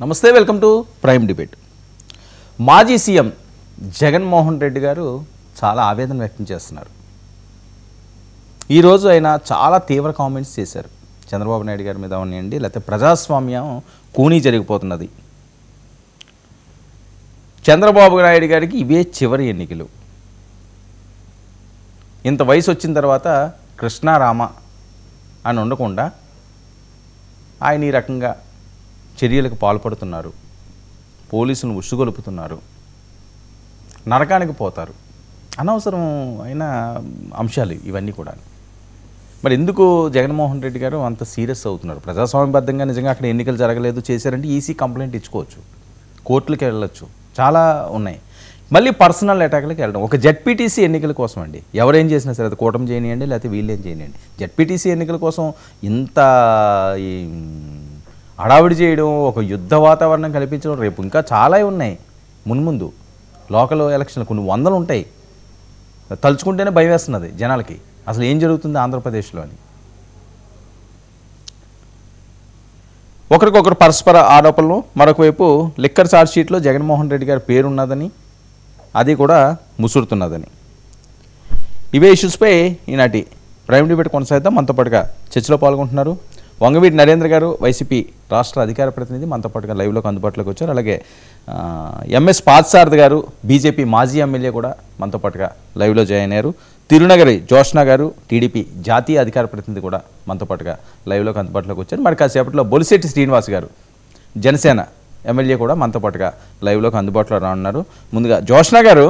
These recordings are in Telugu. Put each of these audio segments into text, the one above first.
నమస్తే, వెల్కమ్ టు ప్రైమ్ డిబేట్. మాజీ సీఎం జగన్మోహన్ రెడ్డి గారు చాలా ఆవేదన వ్యక్తం చేస్తున్నారు. ఈరోజు ఆయన చాలా తీవ్ర కామెంట్స్ చేశారు. చంద్రబాబు నాయుడు గారి మీద ఉన్నాయండి, లేకపోతే ప్రజాస్వామ్యం కూనీ జరిగిపోతున్నది, చంద్రబాబు నాయుడు గారికి ఇవే చివరి ఎన్నికలు, ఇంత వయసు వచ్చిన తర్వాత కృష్ణారామ అని ఉండకుండా ఆయన ఈ రకంగా చర్యలకు పాల్పడుతున్నారు, పోలీసులను ఉసుగొలుపుతున్నారు, నరకానికి పోతారు, అనవసరం అయిన అంశాలు ఇవన్నీ కూడా. మరి ఎందుకు జగన్మోహన్ రెడ్డి గారు అంత సీరియస్ అవుతున్నారు? ప్రజాస్వామ్యబద్ధంగా నిజంగా అక్కడ ఎన్నికలు జరగలేదు చేశారంటే ఈసీ కంప్లైంట్ ఇచ్చుకోవచ్చు, కోర్టులకు వెళ్ళొచ్చు, చాలా ఉన్నాయి. మళ్ళీ పర్సనల్ అటాక్లకు వెళ్ళడం ఒక జెడ్పీటీసీ ఎన్నికల కోసం అండి. ఎవరేం చేసినా సరే, అది కూటమి చేయనియండి లేకపోతే వీళ్ళేం చేయనియండి, జెడ్పీటీసీ ఎన్నికల కోసం ఇంత హడావిడి చేయడం, ఒక యుద్ధ వాతావరణం కల్పించడం, రేపు ఇంకా చాలా ఉన్నాయి మున్ముందు. లోకల్ ఎలక్షన్లు కొన్ని వందలు ఉంటాయి. తలుచుకుంటేనే భయం వేస్తున్నది జనాలకి, అసలు ఏం జరుగుతుంది ఆంధ్రప్రదేశ్లో అని. ఒకరికొకరు పరస్పర ఆరోపణలు, మరొక వైపు లిక్కర్ ఛార్జ్ షీట్లో జగన్మోహన్ రెడ్డి గారి పేరున్నదని, అది కూడా ముసురుతున్నదని. ఇవే ఇష్యూస్పై ఈనాటి ప్రైమ్ డిబేట్ కొనసాగిద్దాం. మనతో పాటుగా చర్చలో పాల్గొంటున్నారు వంగవీటి నరేంద్ర గారు, వైసీపీ రాష్ట్ర అధికార ప్రతినిధి, మనతో పాటుగా లైవ్లోకి అందుబాటులోకి వచ్చారు. అలాగే ఎంఎస్ పార్థసారథి గారు, బీజేపీ మాజీ ఎమ్మెల్యే కూడా మనతో పాటుగా లైవ్లో జాయిన్ అయ్యారు. తిరునగరి జోష్నా గారు, టీడీపీ జాతీయ అధికార ప్రతినిధి కూడా మనతో పాటుగా లైవ్లోకి అందుబాటులోకి వచ్చారు. మరి కాసేపట్లో బొలిశెట్టి శ్రీనివాస్ గారు, జనసేన ఎమ్మెల్యే కూడా మనతో పాటుగా లైవ్లోకి అందుబాటులో రానున్నారు. ముందుగా జోష్నా గారు,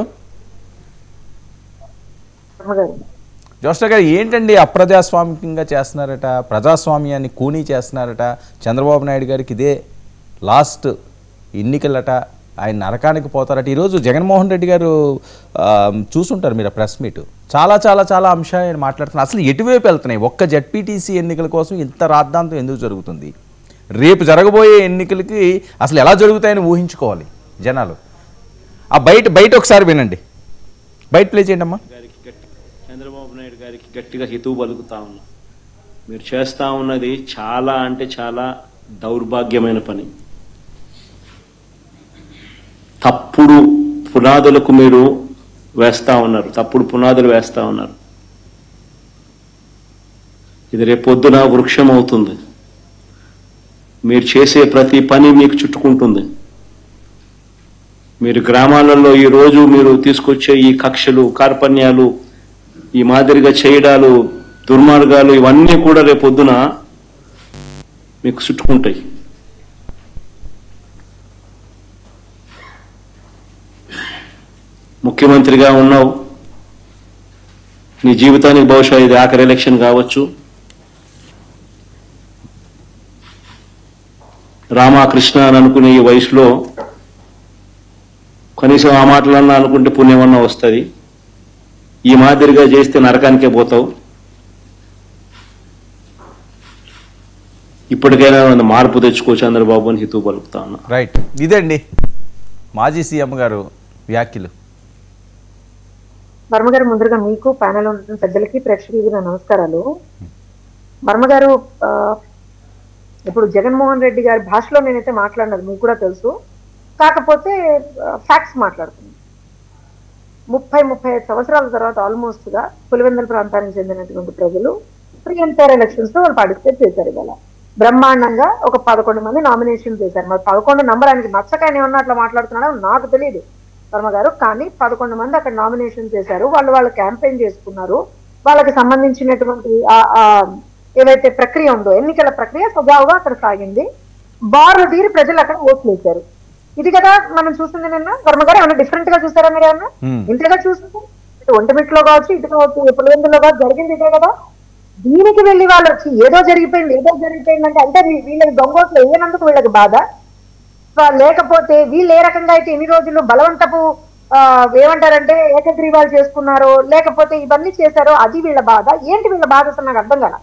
ఏంటండి అప్రజాస్వామికంగా చేస్తున్నారట, ప్రజాస్వామ్యాన్ని కూనీ చేస్తున్నారట, చంద్రబాబు నాయుడు గారికి ఇదే లాస్ట్ ఎన్నికలట, ఆయన నరకానికి పోతారట. ఈరోజు జగన్మోహన్ రెడ్డి గారు చూసుంటారు మీరు ప్రెస్ మీట్, చాలా చాలా చాలా అంశాలు ఆయన మాట్లాడుతున్నారు. అసలు ఎటువైపు వెళ్తున్నాయి? ఒక్క జెడ్పీటీసీ ఎన్నికల కోసం ఇంత రాద్ధాంతం ఎందుకు జరుగుతుంది? రేపు జరగబోయే ఎన్నికలకి అసలు ఎలా జరుగుతాయని ఊహించుకోవాలి జనాలు. ఆ బయట ఒకసారి వినండి, బయట ప్లే చేయండి అమ్మా. చంద్రబాబు నాయుడు గారికి గట్టిగా హితవు పలుకుతా ఉన్నా, మీరు చేస్తా ఉన్నది చాలా అంటే చాలా దౌర్భాగ్యమైన పని. తప్పుడు పునాదులకు మీరు వేస్తా ఉన్నారు, తప్పుడు పునాదులు వేస్తా ఉన్నారు. ఇది రేపొద్దున వృక్షం అవుతుంది. మీరు చేసే ప్రతి పని మీకు చుట్టుకుంటుంది. మీరు గ్రామాలలో ఈరోజు మీరు తీసుకొచ్చే ఈ కక్షలు, కార్పణ్యాలు, ఈ మాదిరిగా చేయడాలు, దుర్మార్గాలు, ఇవన్నీ కూడా రేపొద్దున మీకు చుట్టుకుంటాయి. ముఖ్యమంత్రిగా ఉన్నావు, నీ జీవితానికి బహుశా ఇది ఆఖరి ఎలక్షన్ కావచ్చు. రామకృష్ణ అని అనుకునే ఈ వయసులో కనీసం ఆ మాటలన్నా అనుకుంటే పుణ్యమన్నా వస్తుంది. ఈ మాదిరిగా చేస్తే నరకానికే పోతావు. ఇప్పటికైనా మార్పు తెచ్చుకో చంద్రబాబు అని హితవు పలుకుతా ఉన్నా. రైట్, ఇదండి మాజీ సీఎం గారు వ్యాఖ్యలు. వర్మగారు, ముందుగా మీకు ప్యానెల్ ఉన్న పెద్దలకి ప్రేక్షకులకి నా నమస్కారాలు. వర్మగారు, ఇప్పుడు జగన్మోహన్ రెడ్డి గారి భాషలో నేనైతే మాట్లాడినది మీకు కూడా తెలుసు, కాకపోతే ఫ్యాక్ట్స్ మాట్లాడుతున్నాను. 30-35 సంవత్సరాల తర్వాత ఆల్మోస్ట్ గా పులివెందుల ప్రాంతానికి చెందినటువంటి ప్రజలు ప్రీ ఎంపైర్ ఎలక్షన్స్ లో వాళ్ళు పార్టిసిపేట్ చేశారు. ఇవాళ బ్రహ్మాండంగా ఒక 11 మంది నామినేషన్ చేశారు. మరి 11 నంబర్ ఆయనకి నచ్చకాయని ఏమన్నా అట్లా మాట్లాడుతున్నాడో నాకు తెలియదు వర్మ గారు, కానీ 11 మంది అక్కడ నామినేషన్ చేశారు. వాళ్ళు క్యాంపెయిన్ చేసుకున్నారు. వాళ్ళకి సంబంధించినటువంటి ఏవైతే ప్రక్రియ ఉందో, ఎన్నికల ప్రక్రియ సజావుగా అక్కడ సాగింది. బార్లు తీరి ప్రజలు అక్కడ ఓట్లు వేశారు. ఇది కదా మనం చూసింది నిన్న. వర్మ గారు ఏమన్నా డిఫరెంట్ గా చూసారా మీరు? ఏమన్నా ఇంతగా చూసారు? ఇటు ఒంటమిట్లో కావచ్చు, ఇటు కావచ్చు, పులివెందులో కావచ్చు, జరిగింది ఇదే కదా. దీనికి వెళ్ళి వాళ్ళు వచ్చి ఏదో జరిగిపోయింది అంటే వీళ్ళకి దొంగోట్లు వేయనందుకు వీళ్ళకి బాధ, లేకపోతే వీళ్ళు ఏ రకంగా అయితే ఎన్ని రోజులు బలవంతపు ఏమంటారంటే ఏకగ్రీవాలు చేసుకున్నారో, లేకపోతే ఇవన్నీ చేశారో అది వీళ్ళ బాధ. ఏంటి వీళ్ళ బాధ అసలు నాకు అర్థం కదా.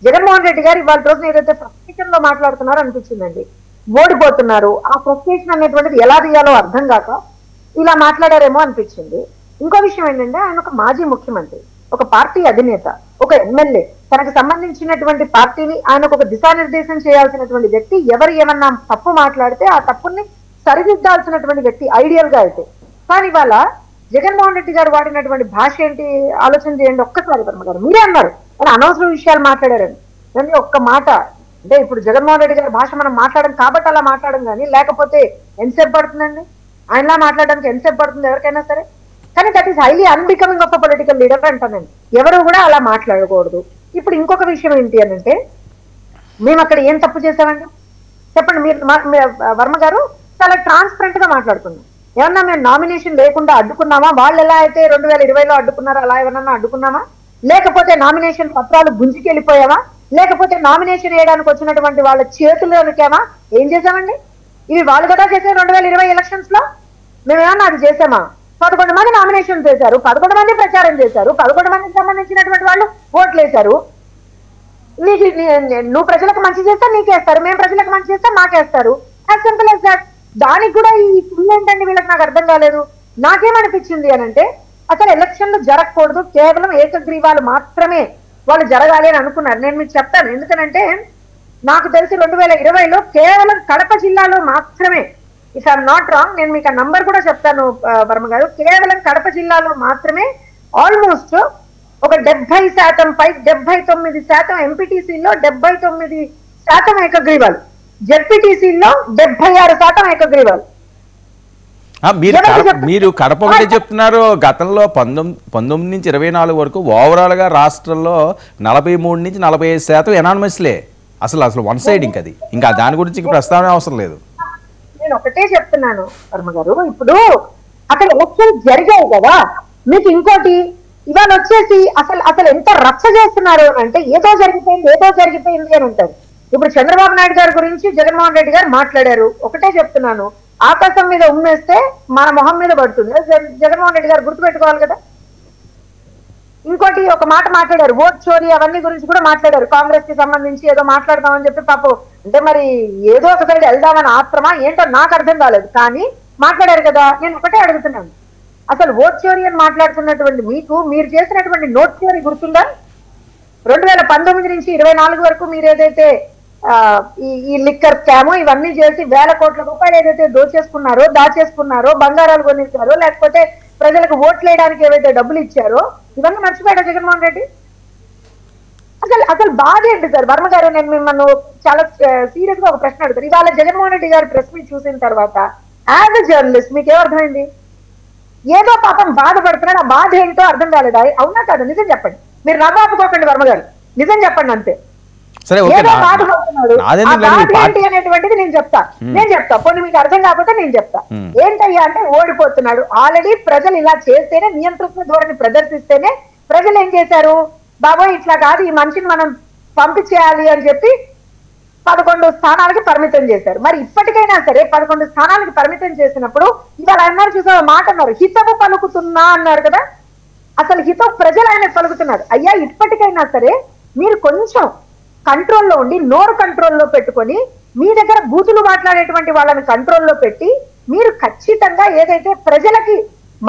జగన్మోహన్ రెడ్డి గారు ఇవాళ రోజున ఏదైతే ఫ్రస్ట్రేషన్ లో మాట్లాడుతున్నారో అనిపించిందండి. ఓడిపోతున్నారు, ఆ ఫ్రస్ట్రేషన్ అనేటువంటిది ఎలా తీయాలో అర్థం కాక ఇలా మాట్లాడారేమో అనిపించింది. ఇంకో విషయం ఏంటంటే, ఆయన ఒక మాజీ ముఖ్యమంత్రి, ఒక పార్టీ అధినేత, ఒక ఎమ్మెల్యే, తనకు సంబంధించినటువంటి పార్టీని ఆయనకు ఒక దిశానిర్దేశం చేయాల్సినటువంటి వ్యక్తి, ఎవరు ఏమన్నా తప్పు మాట్లాడితే ఆ తప్పుని సరిదిద్దాల్సినటువంటి వ్యక్తి ఐడియల్ గా అయితే. కానీ ఇవాళ జగన్మోహన్ రెడ్డి గారు వాడినటువంటి భాష ఏంటి ఆలోచన చేయండి ఒక్కసారి. వర్మ గారు మీరే అన్నారు ఆయన అనవసర విషయాలు మాట్లాడారని. కానీ ఒక్క మాట అంటే ఇప్పుడు జగన్మోహన్ రెడ్డి గారి భాష మనం మాట్లాడడం కాబట్టి అలా మాట్లాడడం, కానీ లేకపోతే ఎంతసేపు పడుతుందండి ఆయనలా మాట్లాడడానికి? ఎంతసేపు పడుతుంది ఎవరికైనా సరే? కానీ that is highly unbecoming of a political leader అంటానండి. ఎవరు కూడా అలా మాట్లాడకూడదు. ఇప్పుడు ఇంకొక విషయం ఏంటి అని అంటే, మేము అక్కడ ఏం తప్పు చేసామండి చెప్పండి మీరు? వర్మ గారు చాలా ట్రాన్స్పరెంట్ గా మాట్లాడుతున్నాం. ఏమన్నా మేము నామినేషన్ లేకుండా అడ్డుకున్నామా? వాళ్ళు ఎలా అయితే 2020లో అడ్డుకున్నారో అలా ఎవరన్నా అడ్డుకున్నామా? లేకపోతే నామినేషన్ పత్రాలు గుంజుకి వెళ్ళిపోయావా? లేకపోతే నామినేషన్ వేయడానికి వచ్చినటువంటి వాళ్ళ చేతుల్లో నొక్కామా? ఏం చేసామండి? ఇవి వాళ్ళు కదా చేసే 2020 ఎలక్షన్స్ లో. మేమేమన్నా అది చేసామా? 11 మంది నామినేషన్ చేశారు, 11 మంది ప్రచారం చేశారు, 11 మందికి సంబంధించినటువంటి వాళ్ళు ఓట్లు వేశారు. నువ్వు ప్రజలకు మంచి చేస్తే నీకేస్తారు, మేము ప్రజలకు మంచి చేస్తే మాకేస్తారు. As simple as that. దానికి కూడా ఈ ఫుల్ ఏంటండి వీళ్ళకి? నాకు అర్థం కాలేదు. నాకేమనిపించింది అని అంటే, అసలు ఎలక్షన్లు జరగకూడదు, కేవలం ఏకగ్రీవాలు మాత్రమే వాళ్ళు జరగాలి అని అనుకున్నారు. నేను మీకు చెప్తాను ఎందుకనంటే, నాకు తెలిసి 2020లో కేవలం కడప జిల్లాలో మాత్రమే, ఇఫ్ ఐఎమ్ నాట్ రాంగ్, నేను మీకు ఆ నంబర్ కూడా చెప్తాను వర్మ గారు, కేవలం కడప జిల్లాలో మాత్రమే ఆల్మోస్ట్ ఒక 70% పై 79% ఎంపీటీసీలో 79% ఏకగ్రీవాలు, జెడ్పీటీసీలో 76% ఏకగ్రీవాలు. మీరు కడప ఒకటే చెప్తున్నారు. గతంలో 19 నుంచి 24 వరకు ఓవరాల్ గా రాష్ట్రంలో 43 నుంచి 45% ఎనానిమస్లే. అసలు వన్ సైడ్ ఇంకా దాని గురించి ప్రస్తావన అవసరం లేదు. నేను ఒకటే చెప్తున్నాను వర్మ గారు, ఇప్పుడు అక్కడ ఎలక్షన్ జరిగాయి కదా. మీకు ఇంకోటి ఇవాళ వచ్చేసి అసలు ఎంత రచ్చ చేస్తున్నారు అంటే, ఏదో జరిగిపోయింది అని అంటారు. ఇప్పుడు చంద్రబాబు నాయుడు గారి గురించి జగన్మోహన్ రెడ్డి గారు మాట్లాడారు. ఒకటే చెప్తున్నాను, ఆకాశం మీద ఉమ్మేస్తే మన మొహం మీద పడుతుంది. జగన్మోహన్ రెడ్డి గారు గుర్తుపెట్టుకోవాలి కదా. ఇంకోటి ఒక మాట మాట్లాడారు, ఓట్ చోరీ అవన్నీ గురించి కూడా మాట్లాడారు. కాంగ్రెస్ కి సంబంధించి ఏదో మాట్లాడదామని చెప్పి పాపం అంటే మరి ఏదో ఒక సైడ్ వెళ్దామని ఆత్రమా ఏంటో నాకు అర్థం కాలేదు, కానీ మాట్లాడారు కదా. నేను ఒకటే అడుగుతున్నాను, అసలు ఓట్ చోరీ అని మాట్లాడుతున్నటువంటి మీకు మీరు చేసినటువంటి నోట్ చోరీ గుర్తుందా? 2019 నుంచి 24 వరకు మీరు ఏదైతే ఈ లిక్కర్ స్కామ్ ఇవన్నీ చేసి వేల కోట్ల రూపాయలు ఏదైతే దాచేసుకున్నారో, బంగారాలు కొనిచ్చారో, లేకపోతే ప్రజలకు ఓట్లు వేయడానికి ఏవైతే డబ్బులు ఇచ్చారో, ఇవన్నీ మర్చిపోయాడా జగన్మోహన్ రెడ్డి? అసలు బాధ ఏంటి సార్? వర్మ గారు, నేను మిమ్మల్ని చాలా సీరియస్ గా ఒక ప్రశ్న అడుగుతాను. ఇవాళ జగన్మోహన్ రెడ్డి గారి ప్రెస్ మీట్ చూసిన తర్వాత యాజ్ అ జర్నలిస్ట్ మీకు ఏమర్థమైంది? ఏదో పాపం బాధపడుతున్నాడు, ఆ బాధ ఏంటో అర్థం కాలేదా? అవునా కాదు? నిజం చెప్పండి. మీరు నవ్వు ఆపుకోకండి వర్మ గారు, నిజం చెప్పండి అంతే. ఏదో బాధపడుతున్నాడు, ఆ బాధ ఏంటి అనేటువంటిది నేను చెప్తా. పోనీ మీకు అర్థం కాకపోతే నేను చెప్తా. ఏంటయ్యా అంటే, ఓడిపోతున్నాడు ఆల్రెడీ. ప్రజలు ఇలా చేస్తేనే, నియంత్రణ ధోరణి ప్రదర్శిస్తేనే ప్రజలు ఏం చేశారు, బాబోయ్ ఇట్లా కాదు ఈ మనిషిని మనం పంపించేయాలి అని చెప్పి 11 స్థానాలకి పరిమితం చేశారు. మరి ఇప్పటికైనా సరే 11 స్థానాలకి పరిమితం చేసినప్పుడు ఇవాళ అన్నారు, చూసా మాట అన్నారు, హితవు పలుకుతున్నా అన్నారు కదా. అసలు హితవు ప్రజలు ఆయన పలుకుతున్నారు. అయ్యా ఇప్పటికైనా సరే మీరు కొంచెం కంట్రోల్లో ఉండి, నోరు కంట్రోల్లో పెట్టుకొని, మీ దగ్గర బూతులు మాట్లాడేటువంటి వాళ్ళని కంట్రోల్లో పెట్టి, మీరు ఖచ్చితంగా ఏదైతే ప్రజలకి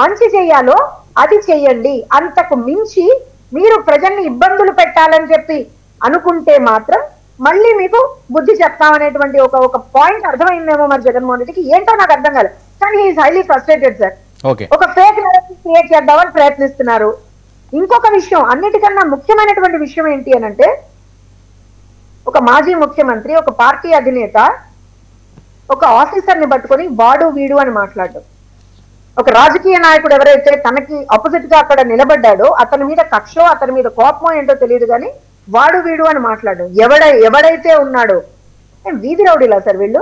మంచి చేయాలో అది చెయ్యండి. అంతకు మించి మీరు ప్రజల్ని ఇబ్బందులు పెట్టాలని చెప్పి అనుకుంటే మాత్రం మళ్ళీ మీకు బుద్ధి చెప్తామనేటువంటి ఒక పాయింట్ అర్థమైందేమో మరి జగన్మోహన్ రెడ్డికి. ఏంటో నాకు అర్థం కాలేదు, కానీ హీఈస్ హైలీ ఫ్రస్ట్రేటెడ్ సార్. ఒక ఫేక్ నెరేటివ్ క్రియేట్ చేద్దామని ప్రయత్నిస్తున్నారు. ఇంకొక విషయం, అన్నిటికన్నా ముఖ్యమైనటువంటి విషయం ఏంటి అని అంటే, ఒక మాజీ ముఖ్యమంత్రి, ఒక పార్టీ అధినేత ఒక ఆఫీసర్ని పట్టుకొని వాడు వీడు అని మాట్లాడడం. ఒక రాజకీయ నాయకుడు ఎవరైతే తనకి ఆపోజిట్ గా అక్కడ నిలబడ్డాడో అతని మీద కక్షో అతని మీద కోపమో ఏంటో తెలియదు, కానీ వాడు వీడు అని మాట్లాడడం. ఎవడైతే ఉన్నాడో, వీధి రౌడీలా సార్ వీళ్ళు?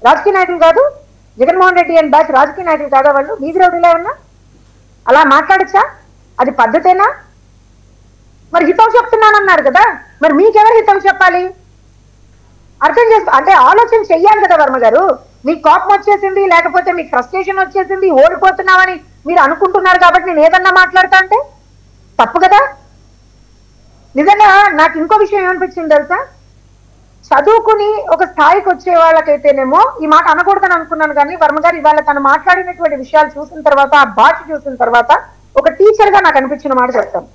రాజకీయ నాయకులు కాదు. జగన్మోహన్ రెడ్డి అండ్ బ్యాచ్ రాజకీయ నాయకులు కాదా వాళ్ళు? వీధి రౌడీలా ఉన్నా అలా మాట్లాడచ్చా? అది పద్ధతేనా? మరి హితవు చెప్తున్నానన్నారు కదా, మరి మీకెవరు హితవు చెప్పాలి? అర్థం చేసుకో, అంటే ఆలోచన చెయ్యాలి కదా వర్మ గారు. మీకు కోపం వచ్చేసింది, లేకపోతే మీకు ఫ్రస్ట్రేషన్ వచ్చేసింది, ఓడిపోతున్నామని మీరు అనుకుంటున్నారు కాబట్టి నేను ఏదన్నా మాట్లాడతా అంటే తప్పు కదా. నిజంగా నాకు ఇంకో విషయం ఏమనిపించింది తెలుసా, చదువుకుని ఒక స్థాయికి వచ్చే వాళ్ళకైతేనేమో ఈ మాట అనకూడదని అనుకున్నాను, కానీ వర్మ గారు ఇవాళ తను మాట్లాడినటువంటి విషయాలు చూసిన తర్వాత, ఆ భాష చూసిన తర్వాత, ఒక టీచర్ గా నాకు అనిపించిన మాట చెప్తాను.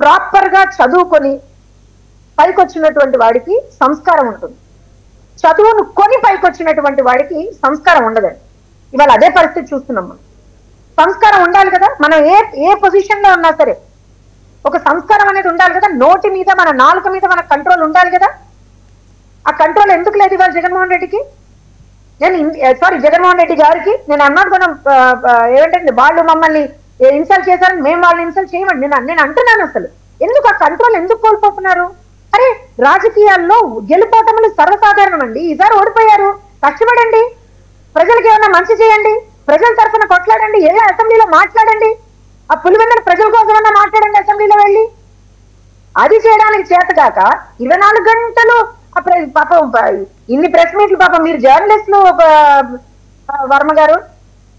ప్రాపర్ గా చదువుకొని పైకి వచ్చినటువంటి వాడికి సంస్కారం ఉంటుంది, చదువును కొని పైకి వచ్చినటువంటి వాడికి సంస్కారం ఉండదండి. ఇవాళ అదే పరిస్థితి చూస్తున్నాం మనం. సంస్కారం ఉండాలి కదా, మనం ఏ పొజిషన్ లో ఉన్నా సరే ఒక సంస్కారం అనేది ఉండాలి కదా, నోటి మీద మన నాలుక మీద మన కంట్రోల్ ఉండాలి కదా. ఆ కంట్రోల్ ఎందుకు లేదు ఇవాళ జగన్మోహన్ రెడ్డికి? జగన్మోహన్ రెడ్డి గారికి నేను అన్నాడు మనం ఏమంటే వాళ్ళు మమ్మల్ని ఇన్సల్ట్ చేశారని మేము వాళ్ళని ఇన్సల్ట్ చేయమండి. నేను అంటున్నాను అసలు ఎందుకు ఆ కంట్రోల్ ఎందుకు కోల్పోతున్నారు? అరే రాజకీయాల్లో గెలుపోవటములు సర్వసాధారణం అండి. ఈసారి ఓడిపోయారు, కష్టపడండి, ప్రజలకు ఏమైనా మంచి చేయండి, ప్రజల తరఫున కొట్లాడండి, ఏ అసెంబ్లీలో మాట్లాడండి, ఆ పులివెందుల ప్రజల కోసమన్నా మాట్లాడండి అసెంబ్లీలో వెళ్ళి. అది చేయడానికి చేతగాక 24 గంటలు పాపం ఇన్ని ప్రెస్ మీట్లు, పాపం మీరు జర్నలిస్టులు వర్మ గారు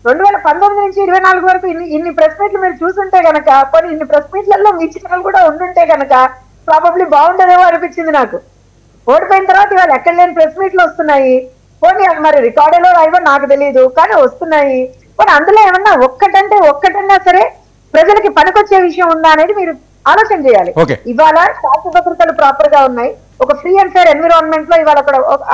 2019 నుంచి 24 వరకు ఇన్ని ప్రెస్ మీట్లు మీరు చూసుంటే గనక, కొన్ని ఇన్ని ప్రెస్ మీట్లలో మీ ఛానల్ కూడా ఉండుంటే గనక ప్రాబబ్లీ బాగుంటుందేమో అనిపించింది నాకు. ఓడిపోయిన తర్వాత ఇవాళ ఎక్కడ లేని ప్రెస్ మీట్లు వస్తున్నాయి. పోనీ మరి రికార్డులో రాయవో నాకు తెలియదు, కానీ వస్తున్నాయి. పోనీ అందులో ఏమన్నా ఒక్కటన్నా సరే ప్రజలకి పనికొచ్చే విషయం ఉందా అనేది మీరు ఆలోచన చేయాలి. ఇవాళ శాంతి భద్రతలు ప్రాపర్ గా ఉన్నాయి, ఒక ఫ్రీ అండ్ ఫెయిర్ ఎన్విరాన్మెంట్ లో ఇవాళ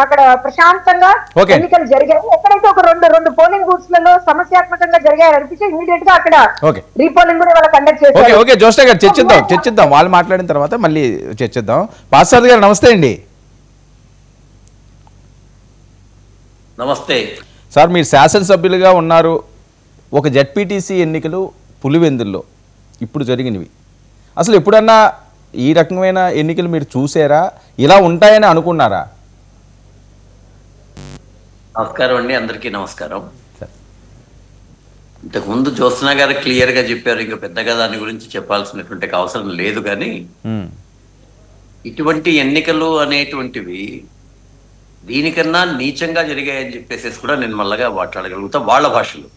అక్కడ ప్రశాంతంగా ఎన్నికలు జరిగాయి. ఎక్కడైతే ఒక రెండు పోలింగ్ బూత్స్ లలో సమస్యాత్మకంగా జరిగాయని అనిపించి ఇమీడియట్ గా అక్కడ రీపోలింగ్ కూడా ఇవాళ కండక్ట్ చేశారు. ఓకే జోష్ణ గారు చర్చిద్దాం వాళ్ళు మాట్లాడిన తర్వాత మళ్ళీ చర్చిద్దాం. పాస్టర్ గారు నమస్తే అండి. నమస్తే సార్, మీరు శాసనసభ్యులుగా ఉన్నారు. ఒక జెడ్పీటీసీ ఎన్నికలు పులివెందుల్లో ఇప్పుడు జరిగినవి, అసలు ఎప్పుడన్నా ఈ రకమైన ఎన్నికలు మీరు చూసారా? ఇలా ఉంటాయని అనుకున్నారా? నమస్కారం అండి, అందరికీ నమస్కారం. ఇంతకుముందు జ్యోత్స్న గారు క్లియర్ గా చెప్పారు, ఇంకా పెద్దగా దాని గురించి చెప్పాల్సినటువంటి అవసరం లేదు. కానీ ఇటువంటి ఎన్నికలు అనేటువంటివి దీనికన్నా నీచంగా జరిగాయని చెప్పేసి కూడా నేను మళ్ళగా మాట్లాడగలుగుతా వాళ్ళ భాషలో.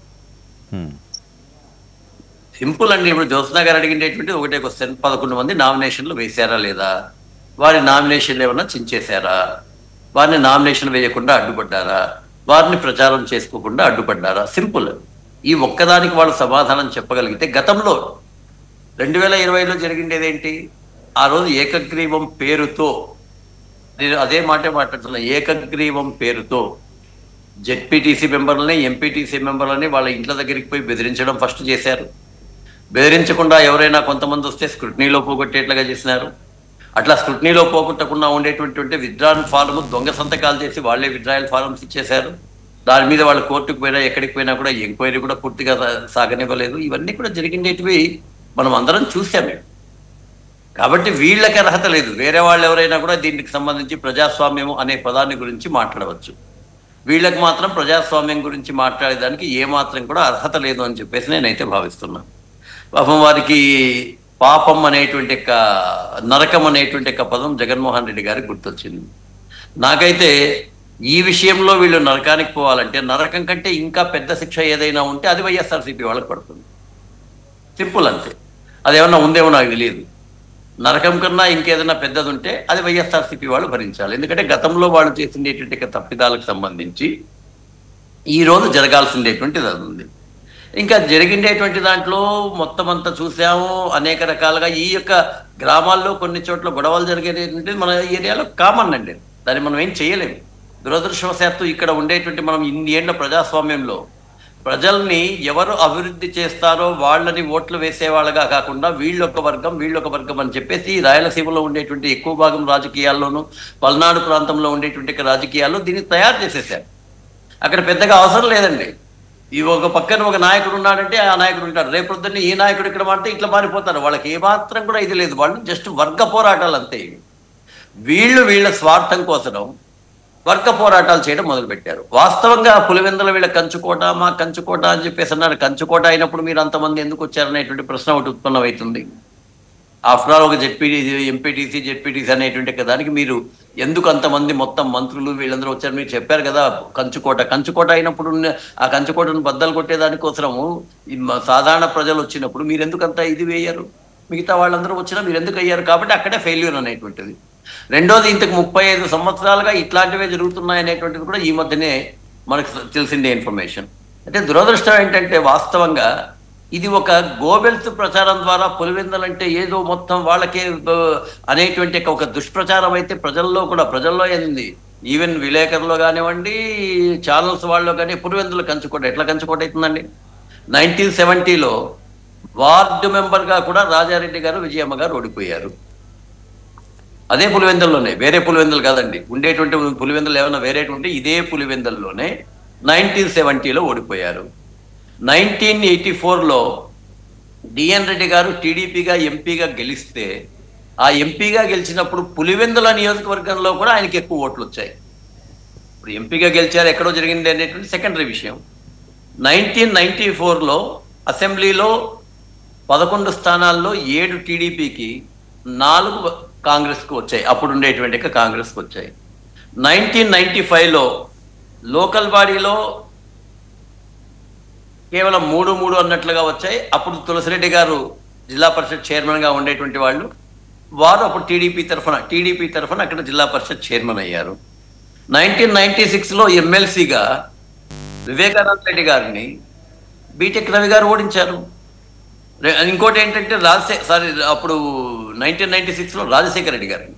సింపుల్ అండి. ఇప్పుడు జ్యోత్స్న గారు అడిగినటువంటి ఒకటే క్వశ్చన్, 11 మంది నామినేషన్లు వేశారా లేదా, వారి నామినేషన్లు ఏమన్నా చించేశారా, వారిని నామినేషన్ వేయకుండా అడ్డుపడ్డారా, వారిని ప్రచారం చేసుకోకుండా అడ్డుపడ్డారా? సింపుల్. ఈ ఒక్కదానికి వాళ్ళు సమాధానం చెప్పగలిగితే, గతంలో 2020లో జరిగిండేదేంటి? ఆ రోజు ఏకగ్రీవం పేరుతో, నేను అదే మాట్లాడుతున్నా, ఏకగ్రీవం పేరుతో జెడ్పీటీసీ మెంబర్లని, ఎంపీటీసీ మెంబర్లని వాళ్ళ ఇంట్ల దగ్గరికి పోయి బెదిరించడం ఫస్ట్ చేశారు. బెదిరించకుండా ఎవరైనా కొంతమంది వస్తే స్క్రూటినీలో పోగొట్టేట్లుగా చేసినారు. అట్లా స్క్రూటినీలో పోగొట్టకుండా ఉండేటువంటి విత్డ్రాయల్ ఫారం దొంగ సంతకాలు చేసి వాళ్ళే విత్డ్రాయల్ ఫారమ్స్ ఇచ్చేశారు. దాని మీద వాళ్ళు కోర్టుకు పోయినా ఎక్కడికి పోయినా కూడా ఎంక్వైరీ కూడా పూర్తిగా సాగనివ్వలేదు. ఇవన్నీ కూడా జరిగిండేటివి మనం అందరం చూసామే. కాబట్టి వీళ్ళకి అర్హత లేదు. వేరే వాళ్ళు ఎవరైనా కూడా దీనికి సంబంధించి ప్రజాస్వామ్యం అనే పదాన్ని గురించి మాట్లాడవచ్చు. వీళ్ళకి మాత్రం ప్రజాస్వామ్యం గురించి మాట్లాడేదానికి ఏమాత్రం కూడా అర్హత లేదు అని చెప్పేసి నేనైతే భావిస్తున్నాను. పాపం వారికి పాపం అనేటువంటి నరకం అనేటువంటి పదం జగన్మోహన్ రెడ్డి గారికి గుర్తొచ్చింది. నాకైతే ఈ విషయంలో వీళ్ళు నరకానికి పోవాలంటే, నరకం కంటే ఇంకా పెద్ద శిక్ష ఏదైనా ఉంటే అది వైఎస్ఆర్సీపీ వాళ్ళకి పడుతుంది. సింపుల్ అంతే. అదేమన్నా ఉందేమో నాకు తెలియదు. నరకం కన్నా ఇంకేదైనా పెద్దది ఉంటే అది వైఎస్ఆర్సీపీ వాళ్ళు భరించాలి. ఎందుకంటే గతంలో వాళ్ళు చేసిండేటువంటి తప్పిదాలకు సంబంధించి ఈరోజు జరగాల్సిండేటువంటిది అది ఉంది. ఇంకా జరిగిండేటువంటి దాంట్లో మొత్తం అంతా చూసాము. అనేక రకాలుగా ఈ యొక్క గ్రామాల్లో కొన్ని చోట్ల గొడవలు జరిగేటువంటిది మన ఏరియాలో కామన్ అండి. దాన్ని మనం ఏం చేయలేము. దురదృష్టవశాత్తు ఇక్కడ ఉండేటువంటి మనం ఇన్ని ఏళ్ల ప్రజాస్వామ్యంలో ప్రజల్ని ఎవరు అభివృద్ధి చేస్తారో వాళ్ళని ఓట్లు వేసేవాళ్ళగా కాకుండా వీళ్ళొక వర్గం అని చెప్పేసి రాయలసీమలో ఉండేటువంటి ఎక్కువ భాగం రాజకీయాల్లోనూ, పల్నాడు ప్రాంతంలో ఉండేటువంటి రాజకీయాల్లో దీన్ని తయారు చేసేసారు. అక్కడ పెద్దగా అవసరం లేదండి. ఈ ఒక పక్కన ఒక నాయకుడు ఉన్నాడంటే ఆ నాయకుడు ఉంటాడు, రేపొద్దున్న ఈ నాయకుడు ఇక్కడ మారితే ఇట్లా మారిపోతారు. వాళ్ళకి ఏమాత్రం కూడా ఇది లేదు. వాళ్ళు జస్ట్ వర్గ పోరాటాలు అంతే. వీళ్ళ స్వార్థం కోసం వర్గ పోరాటాలు చేయడం మొదలుపెట్టారు. వాస్తవంగా పులివెందుల వీళ్ళ కంచుకోట, మా కంచుకోట అని చెప్పేసి అన్నారు. కంచుకోట అయినప్పుడు మీరు అంతమంది ఎందుకు వచ్చారనేటువంటి ప్రశ్న ఒకటి ఉత్పన్నమవుతుంది. ఆఫ్టర్ ఆల్ ఒక జెడ్పీటీసీ అనేటువంటి దానికి మీరు ఎందుకు అంతమంది మొత్తం మంత్రులు వీళ్ళందరూ వచ్చారు? మీరు చెప్పారు కదా కంచుకోట అయినప్పుడు ఆ కంచుకోటను బద్దలు కొట్టేదానికోసము సాధారణ ప్రజలు వచ్చినప్పుడు మీరు ఎందుకు అంత ఇది వేయరు? మిగతా వాళ్ళందరూ వచ్చినా మీరు ఎందుకు అయ్యారు? కాబట్టి అక్కడే ఫెయిల్యూర్ అనేటువంటిది. రెండోది, ఇంతకు 35 సంవత్సరాలుగా ఇట్లాంటివే జరుగుతున్నాయి అనేటువంటిది కూడా ఈ మధ్యనే మనకు తెలిసిందే ఇన్ఫర్మేషన్. అంటే దురదృష్టం ఏంటంటే వాస్తవంగా ఇది ఒక గోబెల్స్ ప్రచారం ద్వారా పులివెందులంటే ఏదో మొత్తం వాళ్ళకే అనేటువంటి ఒక దుష్ప్రచారం అయితే ప్రజల్లో ఏంది, ఈవెన్ విలేకరులో కానివ్వండి, ఛానల్స్ వాళ్ళు కానీ పులివెందులు కంచుకోట ఎట్లా కంచుకోట అవుతుందండి? 1970లో వార్డు మెంబర్గా కూడా రాజారెడ్డి గారు, విజయమ్మ గారు ఓడిపోయారు. అదే పులివెందుల్లోనే, వేరే పులివెందులు కాదండి. ఉండేటువంటి పులివెందులు ఏమైనా వేరేటువంటి ఇదే పులివెందుల్లోనే 1970లో ఓడిపోయారు. 1984లో డిఎన్ రెడ్డి గారు టీడీపీగా ఎంపీగా గెలిస్తే, ఆ ఎంపీగా గెలిచినప్పుడు పులివెందుల నియోజకవర్గంలో కూడా ఆయనకి ఎక్కువ ఓట్లు వచ్చాయి. ఇప్పుడు ఎంపీగా గెలిచారు, ఎక్కడో జరిగింది అనేటువంటి సెకండరీ విషయం. 1994లో అసెంబ్లీలో 11 స్థానాల్లో 7 టీడీపీకి, 4 కాంగ్రెస్కు వచ్చాయి. అప్పుడు ఉండేటువంటి కాంగ్రెస్కి వచ్చాయి. 1995లో లోకల్ బాడీలో కేవలం 3 అన్నట్లుగా వచ్చాయి. అప్పుడు తులసిరెడ్డి గారు జిల్లా పరిషత్ చైర్మన్గా ఉండేటువంటి వారు అప్పుడు టీడీపీ తరఫున అక్కడ జిల్లా పరిషత్ చైర్మన్ అయ్యారు. 1996లో ఎమ్మెల్సీగా వివేకానంద రెడ్డి గారిని బీటెక్ రవి గారు ఓడించారు. ఇంకోటి ఏంటంటే అప్పుడు 1996లో రాజశేఖర రెడ్డి గారిని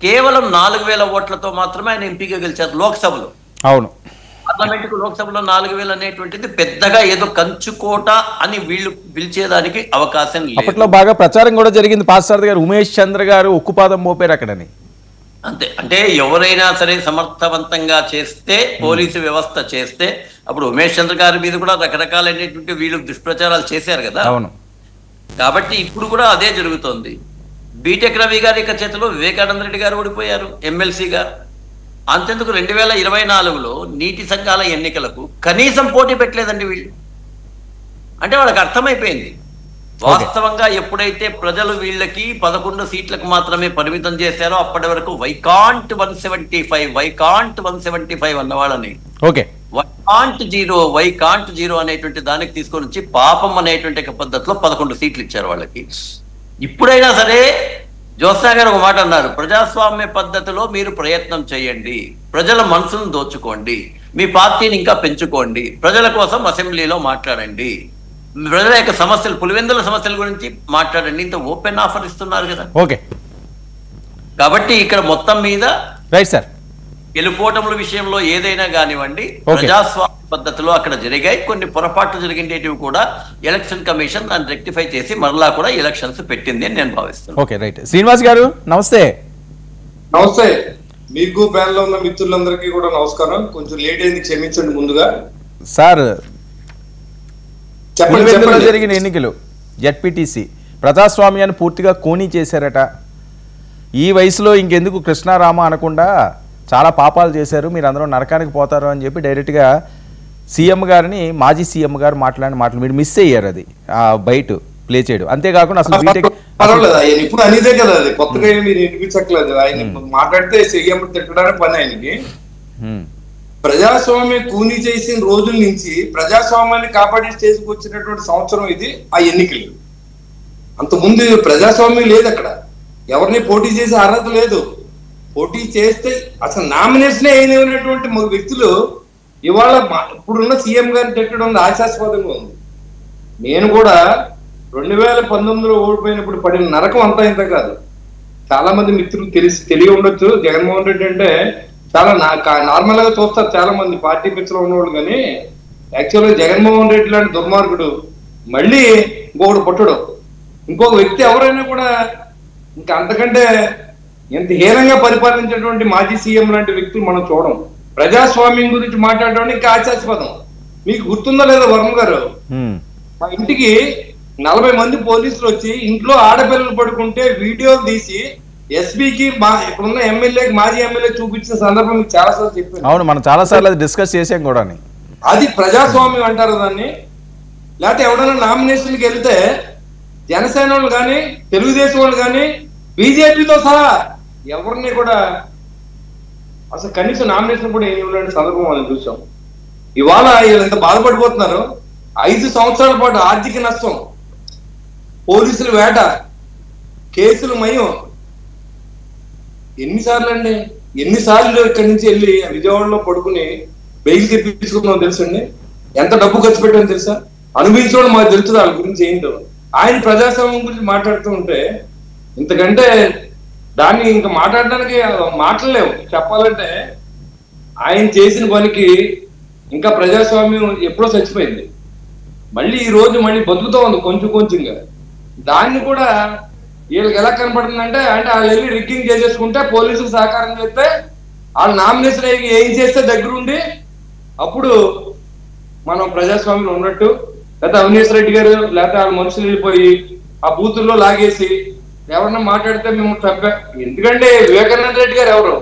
కేవలం 4000 ఓట్లతో మాత్రమే ఆయన ఎంపీగా గెలిచారు లోక్సభలో. అవును, పార్లమెంటుకు లోక్సభలో 4000 అనేటువంటిది పెద్దగా ఏదో కంచుకోట అని వీళ్ళు పిలిచేదానికి అవకాశం లేదు. అప్పట్లో బాగా ప్రచారం కూడా జరిగింది. పాస్టర్ గారు, ఉమేష్ చంద్ర గారు ఉక్కుపాదం మోపారు అక్కడని. అంతే, అంటే ఎవరైనా సరే సమర్థవంతంగా చేస్తే, పోలీసు వ్యవస్థ చేస్తే, అప్పుడు ఉమేష్ చంద్ర గారి మీద కూడా రకరకాలైనటువంటి వీళ్ళు దుష్ప్రచారాలు చేశారు కదా. అవును, కాబట్టి ఇప్పుడు కూడా అదే జరుగుతోంది. బీటెక్ రవి గారి చేతిలో వివేకానంద రెడ్డి గారు ఓడిపోయారు ఎమ్మెల్సీగా. అంతెందుకు 2024లో నీటి సంఘాల ఎన్నికలకు కనీసం పోటీ పెట్టలేదండి వీళ్ళు. అంటే వాళ్ళకి అర్థమైపోయింది, వాస్తవంగా ఎప్పుడైతే ప్రజలు వీళ్ళకి 11 సీట్లకు మాత్రమే పరిమితం చేశారో అప్పటి వరకు వైకాంట్ 175 అన్న వాళ్ళని వైకాంట్ జీరో అనేటువంటి దానికి తీసుకొని వచ్చి పాపం అనేటువంటి పద్ధతిలో 11 సీట్లు ఇచ్చారు వాళ్ళకి. ఇప్పుడైనా సరే జ్యోత్స్నా గారు ఒక మాట అన్నారు, ప్రజాస్వామ్య పద్ధతిలో మీరు ప్రయత్నం చేయండి, ప్రజల మనసును దోచుకోండి, మీ పార్టీని ఇంకా పెంచుకోండి, ప్రజల కోసం అసెంబ్లీలో మాట్లాడండి, ప్రజల యొక్క సమస్యలు, పులివెందుల సమస్యల గురించి మాట్లాడండి. ఇంత ఓపెన్ ఆఫర్ ఇస్తున్నారు కదా. ఓకే, కాబట్టి ఇక్కడ మొత్తం మీద రైట్ సార్, గెలుపోటముల విషయంలో ఏదైనా కానివ్వండి, ప్రజాస్వామ్య పద్ధతిలో అక్కడ జరిగాయి. కొన్ని పొరపాట్లు జరిగిండేటివి కూడా ఎలక్షన్ కమిషన్ దాన్ని రెక్టిఫై చేసి మరలా కూడా ఎలక్షన్స్ పెట్టింది అని నేను భావిస్తున్నాను. Okay, right. శ్రీనివాస్ గారు నమస్తే. నమస్తే, మీకు ప్యానెల్లో ఉన్న మిత్రులందరికీ కూడా నమస్కారం. కొంచెం లేట్ అయింది, క్షమించండి ముందుగా. సార్, చెప్పండి. జరిగిన ఎన్నికలు జెడ్పీటీసీ ప్రజాస్వామ్యాన్ని పూర్తిగా కోనీ చేశారట. ఈ వయసులో ఇంకెందుకు కృష్ణారామ అనకుండా చాలా పాపాలు చేశారు, మీరు అందరూ నరకానికి పోతారు అని చెప్పి డైరెక్ట్గా సీఎం గారిని, మాజీ సీఎం గారు మాట్లాడిన మాటలు మీరు మిస్ అయ్యారు. అది బయట ప్లే చేయడం. అంతేకాకుండా అసలు పర్వాలేదు, ఆయన ఇప్పుడు అనేదే కదా, అది కొత్తగా మీరు వినిపించట్లేదు. ఆయన మాట్లాడితే సీఎం తిట్టడానికి పని ఆయనకి. ప్రజాస్వామ్యం కూనీ చేసిన రోజుల నుంచి ప్రజాస్వామ్యాన్ని కాపాడి చేసుకొచ్చినటువంటి సంవత్సరం ఇది ఆ ఎన్నికలు. అంతకుముందు ప్రజాస్వామ్యం లేదు, అక్కడ ఎవరిని పోటీ చేసే అర్హత లేదు. పోటీ చేస్తే అసలు నామినేషన్ అయినటువంటి వ్యక్తులు ఇవాళ ఇప్పుడున్న సీఎం గారిని తిట్టడం ఆశాస్పదంగా ఉంది. నేను కూడా 2019లో ఓడిపోయినప్పుడు పడిన నరకం అంతా ఇంత కాదు. చాలా మంది మిత్రులు తెలియ ఉండొచ్చు, జగన్మోహన్ రెడ్డి అంటే చాలా నార్మల్ గా చూస్తారు చాలా మంది పార్టీ పిచ్చలో ఉన్నవాళ్ళు. కానీ యాక్చువల్గా జగన్మోహన్ రెడ్డి లాంటి దుర్మార్గుడు మళ్ళీ ఇంకొకడు పుట్టడు. ఇంకొక వ్యక్తి ఎవరైనా కూడా ఇంకా అంతకంటే ఎంత హీనంగా పరిపాలించేటువంటి మాజీ సీఎం లాంటి వ్యక్తులు మనం చూడం. ప్రజాస్వామ్యం గురించి మాట్లాడడం ఇంకా ఆశాస్పదం. మీకు గుర్తుందా లేదా వర్మ గారు, మా ఇంటికి 40 మంది పోలీసులు వచ్చి ఇంట్లో ఆడపిల్లలు పడుకుంటే వీడియోలు తీసి ఎస్పీకి ఇప్పుడున్న ఎమ్మెల్యేకి, మాజీ ఎమ్మెల్యే చూపించిన సందర్భం మీకు చాలా సార్లు చెప్పాను. అవును, మనం చాలా సార్లు అది డిస్కస్ చేసాం కూడా. అది ప్రజాస్వామ్యం అంటారు దాన్ని. లేకపోతే ఎవడైనా నామినేషన్కి వెళ్తే జనసేన వాళ్ళు కానీ, తెలుగుదేశం వాళ్ళు కానీ, బీజేపీతో సహా ఎవరిని కూడా అసలు కనీసం నామినేషన్ కూడా ఏమి ఇవ్వలేని సందర్భం మనం చూసాం. ఇవాళ వీళ్ళు ఎంత బాధపడిపోతున్నారు. 5 సంవత్సరాల పాటు ఆర్థిక నష్టం, పోలీసులు వేట, కేసులు మయం. ఎన్నిసార్లు ఇక్కడి నుంచి వెళ్ళి విజయవాడలో పడుకుని బెయిల్ తెప్పించుకున్నాం తెలుసండి. ఎంత డబ్బు ఖర్చు పెట్టామో తెలుసా? అనుభవించడం మాకు తెలుస్తుంది వాళ్ళ గురించి ఏంటో. ఆయన ప్రజాస్వామ్యం గురించి మాట్లాడుతూ ఉంటే ఇంతకంటే దాన్ని ఇంకా మాట్లాడడానికి మాట్లాడలేము. చెప్పాలంటే ఆయన చేసిన పనికి ఇంకా ప్రజాస్వామ్యం ఎప్పుడో చచ్చిపోయింది. మళ్ళీ ఈ రోజు మళ్ళీ బతుకుతూ ఉంది కొంచెం కొంచెంగా. దాన్ని కూడా వీళ్ళకి ఎలా కనపడుతుందంటే వాళ్ళు వెళ్ళి రిగ్గింగ్ చేసేసుకుంటే పోలీసులు సహకారం చేస్తే వాళ్ళు నామినేషన్ అయ్యి ఏం చేస్తే దగ్గరుండి అప్పుడు మనం ప్రజాస్వామ్యం ఉన్నట్టు. లేకపోతే అవినేష్ రెడ్డి గారు లేకపోతే వాళ్ళ మనుషులు వెళ్ళిపోయి ఆ బూతుల్లో లాగేసి ఎవరన్నా మాట్లాడితే మేము తప్ప. ఎందుకంటే వివేకానంద రెడ్డి గారు ఎవరు,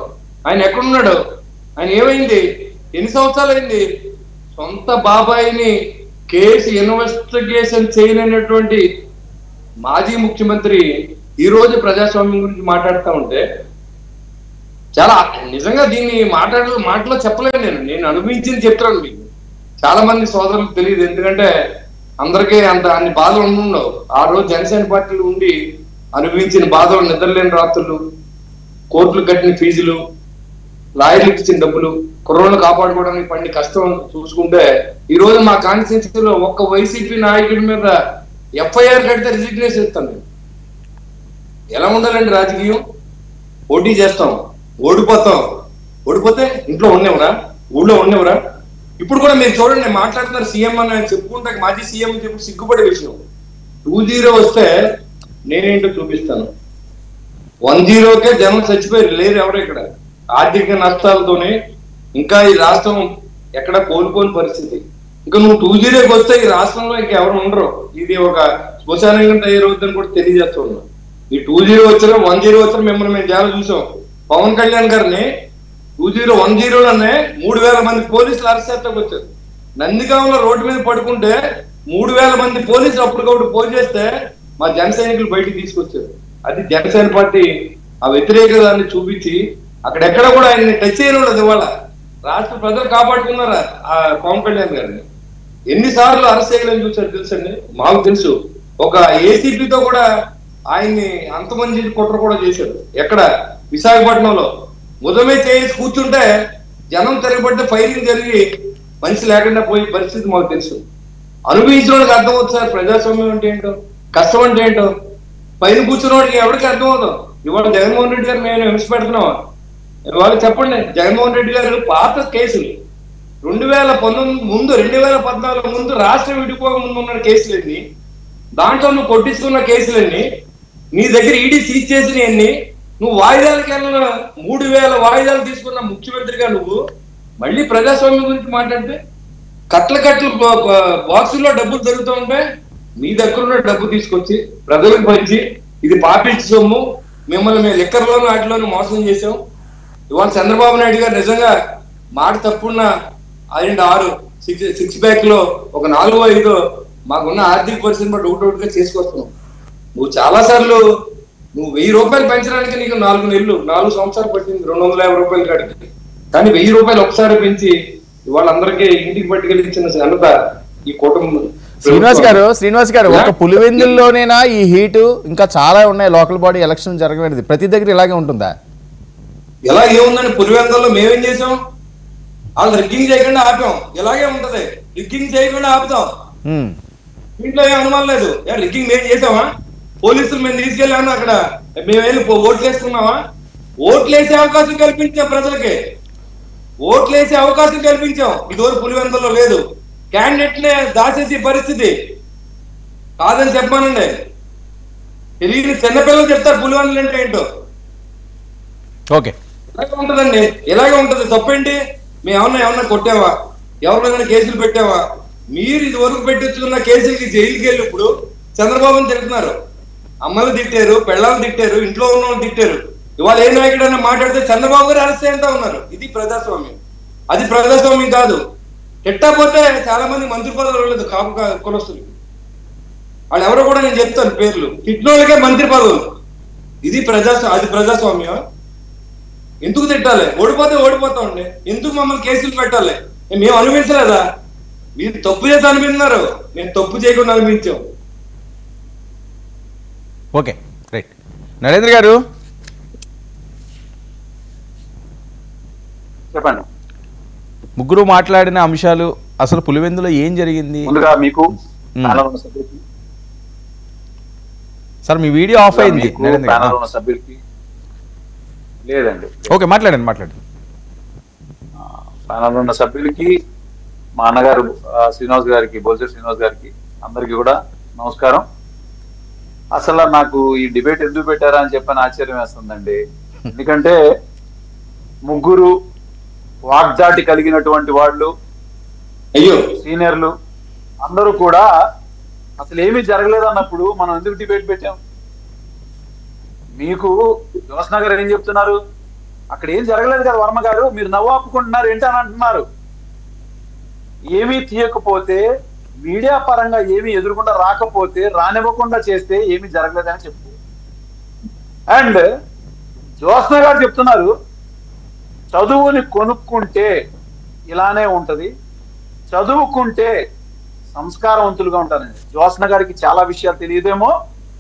ఆయన ఎక్కడున్నాడు, ఆయన ఏమైంది, ఎన్ని సంవత్సరాలు అయింది? సొంత బాబాయిని కేసు ఇన్వెస్టిగేషన్ చేయలేనటువంటి మాజీ ముఖ్యమంత్రి ఈ రోజు ప్రజాస్వామ్యం గురించి మాట్లాడుతూ ఉంటే చాలా నిజంగా దీన్ని మాటలో చెప్పలేను. నేను అనుభవించింది చెప్తున్నాను మీకు. చాలా మంది సోదరులకు తెలియదు, ఎందుకంటే అందరికీ అన్ని బాధలు ఉండవు. ఆ రోజు జనసేన పార్టీలు ఉండి అనుభవించిన బాధలు, నిద్రలేని రాత్రులు, కోర్టులు కట్టిన ఫీజులు, లాయర్లకు ఇచ్చిన డబ్బులు, కుర్రోళ్ళు కాపాడుకోవడానికి పడిన కష్టం చూసుకుంటే ఈ రోజు మా కాన్స్టిట్యూన్సీలో ఒక్క వైసీపీ నాయకుడి మీద ఎఫ్ఐఆర్ కడితే రిజిగ్నేషన్ ఇస్తాను. ఎలా ఉండాలండి రాజకీయం? పోటీ చేస్తాం, ఓడిపోతాం, ఓడిపోతే ఇంట్లో ఉండేవరా, ఊళ్ళో ఉండేవరా? ఇప్పుడు కూడా మీరు చూడండి, మాట్లాడుతున్నారు సీఎం అని చెప్పుకుంటే మాజీ సీఎం చెప్పి సిగ్గుపడే విషయం. 2-0 వస్తే నేనేంటో చూపిస్తాను. 1-0కే జనం చచ్చిపోయారు, లేరు ఎవరు ఇక్కడ. ఆర్థిక నష్టాలతోనే ఇంకా ఈ రాష్ట్రం ఎక్కడ కోలుకోని పరిస్థితి. ఇంకా నువ్వు 2-0కి వస్తే ఈ రాష్ట్రంలో ఇంకా ఎవరు ఉండరు. ఇది ఒక శ్మశానంగా తయారవుతుందని కూడా తెలియజేస్తూ ఉన్నాం. ఈ 2-0 వచ్చినా 1-0 వచ్చినా మిమ్మల్ని మేము చాలా చూసాం. పవన్ కళ్యాణ్ గారిని 2-0, 1-0లోనే 3,000 మంది పోలీసులు అరెస్ట్ చేస్తాకు వచ్చారు. నందిగాంలో రోడ్డు మీద పడుకుంటే 3,000 మంది పోలీసులు అప్పటికప్పుడు పోయి చేస్తే మా జన సైనికులు బయటికి తీసుకొచ్చారు. అది జనసేన పార్టీ ఆ వ్యతిరేకతని చూపించి అక్కడెక్కడ కూడా ఆయన్ని టచ్ చేయడం ఉండదు. ఇవాళ రాష్ట్ర ప్రజలు కాపాడుకున్నారా ఆ పవన్ కళ్యాణ్ గారిని? ఎన్నిసార్లు అరెస్ట్ చేయలేని చూసారు తెలుసండి, మాకు తెలుసు. ఒక ఏసీపీతో కూడా ఆయన్ని అంతమంది కుట్ర కూడా చేశారు. ఎక్కడ? విశాఖపట్నంలో. ఉదయమే చేసి కూర్చుంటే జనం తిరగబడితే ఫైరింగ్ జరిగి మనిషి లేకుండా పోయే పరిస్థితి మాకు తెలుసు. అనుభవించడానికి అర్థమవుతుంది సార్ ప్రజాస్వామ్యం అంటే ఏంటో, కష్టం అంటే ఏంటో. పైన కూర్చున్న వాడికి ఎవరికి అర్థమవుతాం. ఇవాళ జగన్మోహన్ రెడ్డి గారు మేము హింస పెడుతున్నామా? ఇవాళ చెప్పండి. జగన్మోహన్ రెడ్డి గారు పాత కేసులు 2019 ముందు, 2014 ముందు రాష్ట్రం విడిపోక ముందు ఉన్న కేసులన్నీ, దాంట్లో నువ్వు కొట్టించుకున్న కేసులన్నీ, నీ దగ్గర ఈడీ సీజ్ చేసినవన్నీ, నువ్వు వాయిదాలకి 3,000 వాయిదాలు తీసుకున్న ముఖ్యమంత్రిగా నువ్వు మళ్ళీ ప్రజాస్వామ్యం గురించి మాట్లాడితే కట్ల బాక్సుల్లో డబ్బులు దొరుకుతూ ఉంటే మీ దగ్గర ఉన్న డబ్బు తీసుకొచ్చి ప్రజలకు పంచి ఇది పాపిచ్చి సొమ్ము, మిమ్మల్ని మేము లిక్కర్లోనూ వాటిలోనూ మోసం చేసాం. ఇవాళ చంద్రబాబు నాయుడు గారు నిజంగా మాట తప్పున్న 5-6 6 ప్యాక్ లో ఒక 4-5 మాకున్న ఆర్థిక పరిస్థితిని బట్టి ఒకటిగా చేసుకొస్తున్నాం. నువ్వు చాలా సార్లు నువ్వు 1,000 రూపాయలు పెంచడానికి నీకు 4 నెలలు 4 సంవత్సరాలు పట్టింది 250 రూపాయలు కాడికి. కానీ 1,000 రూపాయలు ఒకసారి పెంచి ఇవాళ అందరికీ ఇంటికి పట్టుకెళ్ళించిన ఘనత ఈ కుటుంబం. శ్రీనివాస్ గారు ఒక పులివెందుల్లోనేనా ఈ హీటు? ఇంకా చాలా ఉన్నాయి లోకల్ బాడీ ఎలక్షన్ జరగలేదు, ప్రతి దగ్గర ఇలాగే ఉంటుందా? ఎలా ఏముందని పులివెందుల్లో మేమేం చేసాం? వాళ్ళు రిగ్గింగ్ చేయకుండా ఆపాం. ఇలాగే ఉంటది, రిగ్గింగ్ చేయకుండా ఆపుతాం. ఇంట్లో ఏం అనుమానం లేదు. రిగ్గింగ్ మేము చేసామా? పోలీసులు మేము తీసుకెళ్ళాము, అక్కడ మేము వెళ్ళి ఓట్లు వేసుకున్నామా? ఓట్లు వేసే అవకాశం కల్పించాం ప్రజలకి, ఓట్లు వేసే అవకాశం కల్పించాం. ఇదివరకు పులివెందుల్లో లేదు. క్యాండిడేట్ నే దాచేసే పరిస్థితి కాదని చెప్పానండి. తెలియని చిన్నపిల్లలు చెప్తారు పులివెందులు అంటే ఏంటో. ఓకే, ఇలాగే ఉంటదండి, ఇలాగే ఉంటది. తప్పేంటి? మేము ఏమన్నా కొట్టావా? ఎవరినైనా కేసులు పెట్టావా? మీరు ఇది వరకు పెట్టించుకున్న కేసులకి జైలుకి వెళ్ళి ఇప్పుడు చంద్రబాబుని తిడుతున్నారు. అమ్మలు తిట్టారు, పెళ్ళాలు తిట్టారు, ఇంట్లో ఉన్న వాళ్ళు తిట్టారు. ఇవాళ ఏ నాయకుడైనా మాట్లాడితే చంద్రబాబు గారు అరెస్ట్ చేస్తా ఉన్నారు. ఇది ప్రజాస్వామ్యం. అది ప్రజాస్వామ్యం కాదు. తిట్టకపోతే చాలా మంది మంత్రి పదవులు లేదు కాపు కులస్తులు. వాళ్ళు ఎవరో కూడా నేను చెప్తాను పేర్లు. తిట్టిన వాళ్ళకే మంత్రి పదవులు. ఇది అది ప్రజాస్వామ్యం. ఎందుకు తిట్టాలి? ఓడిపోతే ఓడిపోతామండి. ఎందుకు మమ్మల్ని కేసులు పెట్టాలి? మేము అనుభవించలేదా? మీరు తప్పు చేసి అనిపిస్తున్నారు, మేము తప్పు చేయకుండా అనిపించాం. Okay, right. నరేంద్ర గారు చెప్పండి. ముగ్గురు మాట్లాడిన అంశాలు, అసలు పులివెందులో ఏం జరిగింది? ముందుగా మీకు ప్యానల్ ఉన్న సభ్యులకి, సార్ మీ వీడియో ఆఫ్ అయింది మీకు నరేంద్ర ప్యానల్ గారు. ఉన్న సభ్యులకి లేదండి, ఓకే మాట్లాడండి మాట్లాడండి. ప్యానల్ ఉన్న సభ్యులకి, మా అన్నగారు శ్రీనివాస్ గారికి, బొలిశెట్టి శ్రీనివాస్ గారికి అందరికీ కూడా నమస్కారం. అసలు నాకు ఈ డిబేట్ ఎందుకు పెట్టారా అని చెప్పని ఆశ్చర్యం వేస్తుందండి. ఎందుకంటే ముగ్గురు వాగ్దాటి కలిగినటువంటి వాళ్ళు, అయ్యో సీనియర్లు అందరూ కూడా అసలు ఏమీ జరగలేదు అన్నప్పుడు మనం ఎందుకు డిబేట్ పెట్టాం? మీకు జ్యోత్స్న గారు ఏం చెప్తున్నారు? అక్కడ ఏం జరగలేదు కదా వర్మ గారు, మీరు నవ్వు ఆపుకుంటున్నారు ఏంటని అంటున్నారు. ఏమీ తీయకపోతే, మీడియా పరంగా ఏమీ ఎదురుకుండా రాకపోతే, రానివ్వకుండా చేస్తే ఏమీ జరగలేదని చెప్పు. అండ్ జ్యోత్స్న గారు చెప్తున్నారు చదువుని కొనుక్కుంటే ఇలానే ఉంటది, చదువుకుంటే సంస్కారవంతులుగా ఉంటారండి. జ్యోత్స్న గారికి చాలా విషయాలు తెలియదేమో,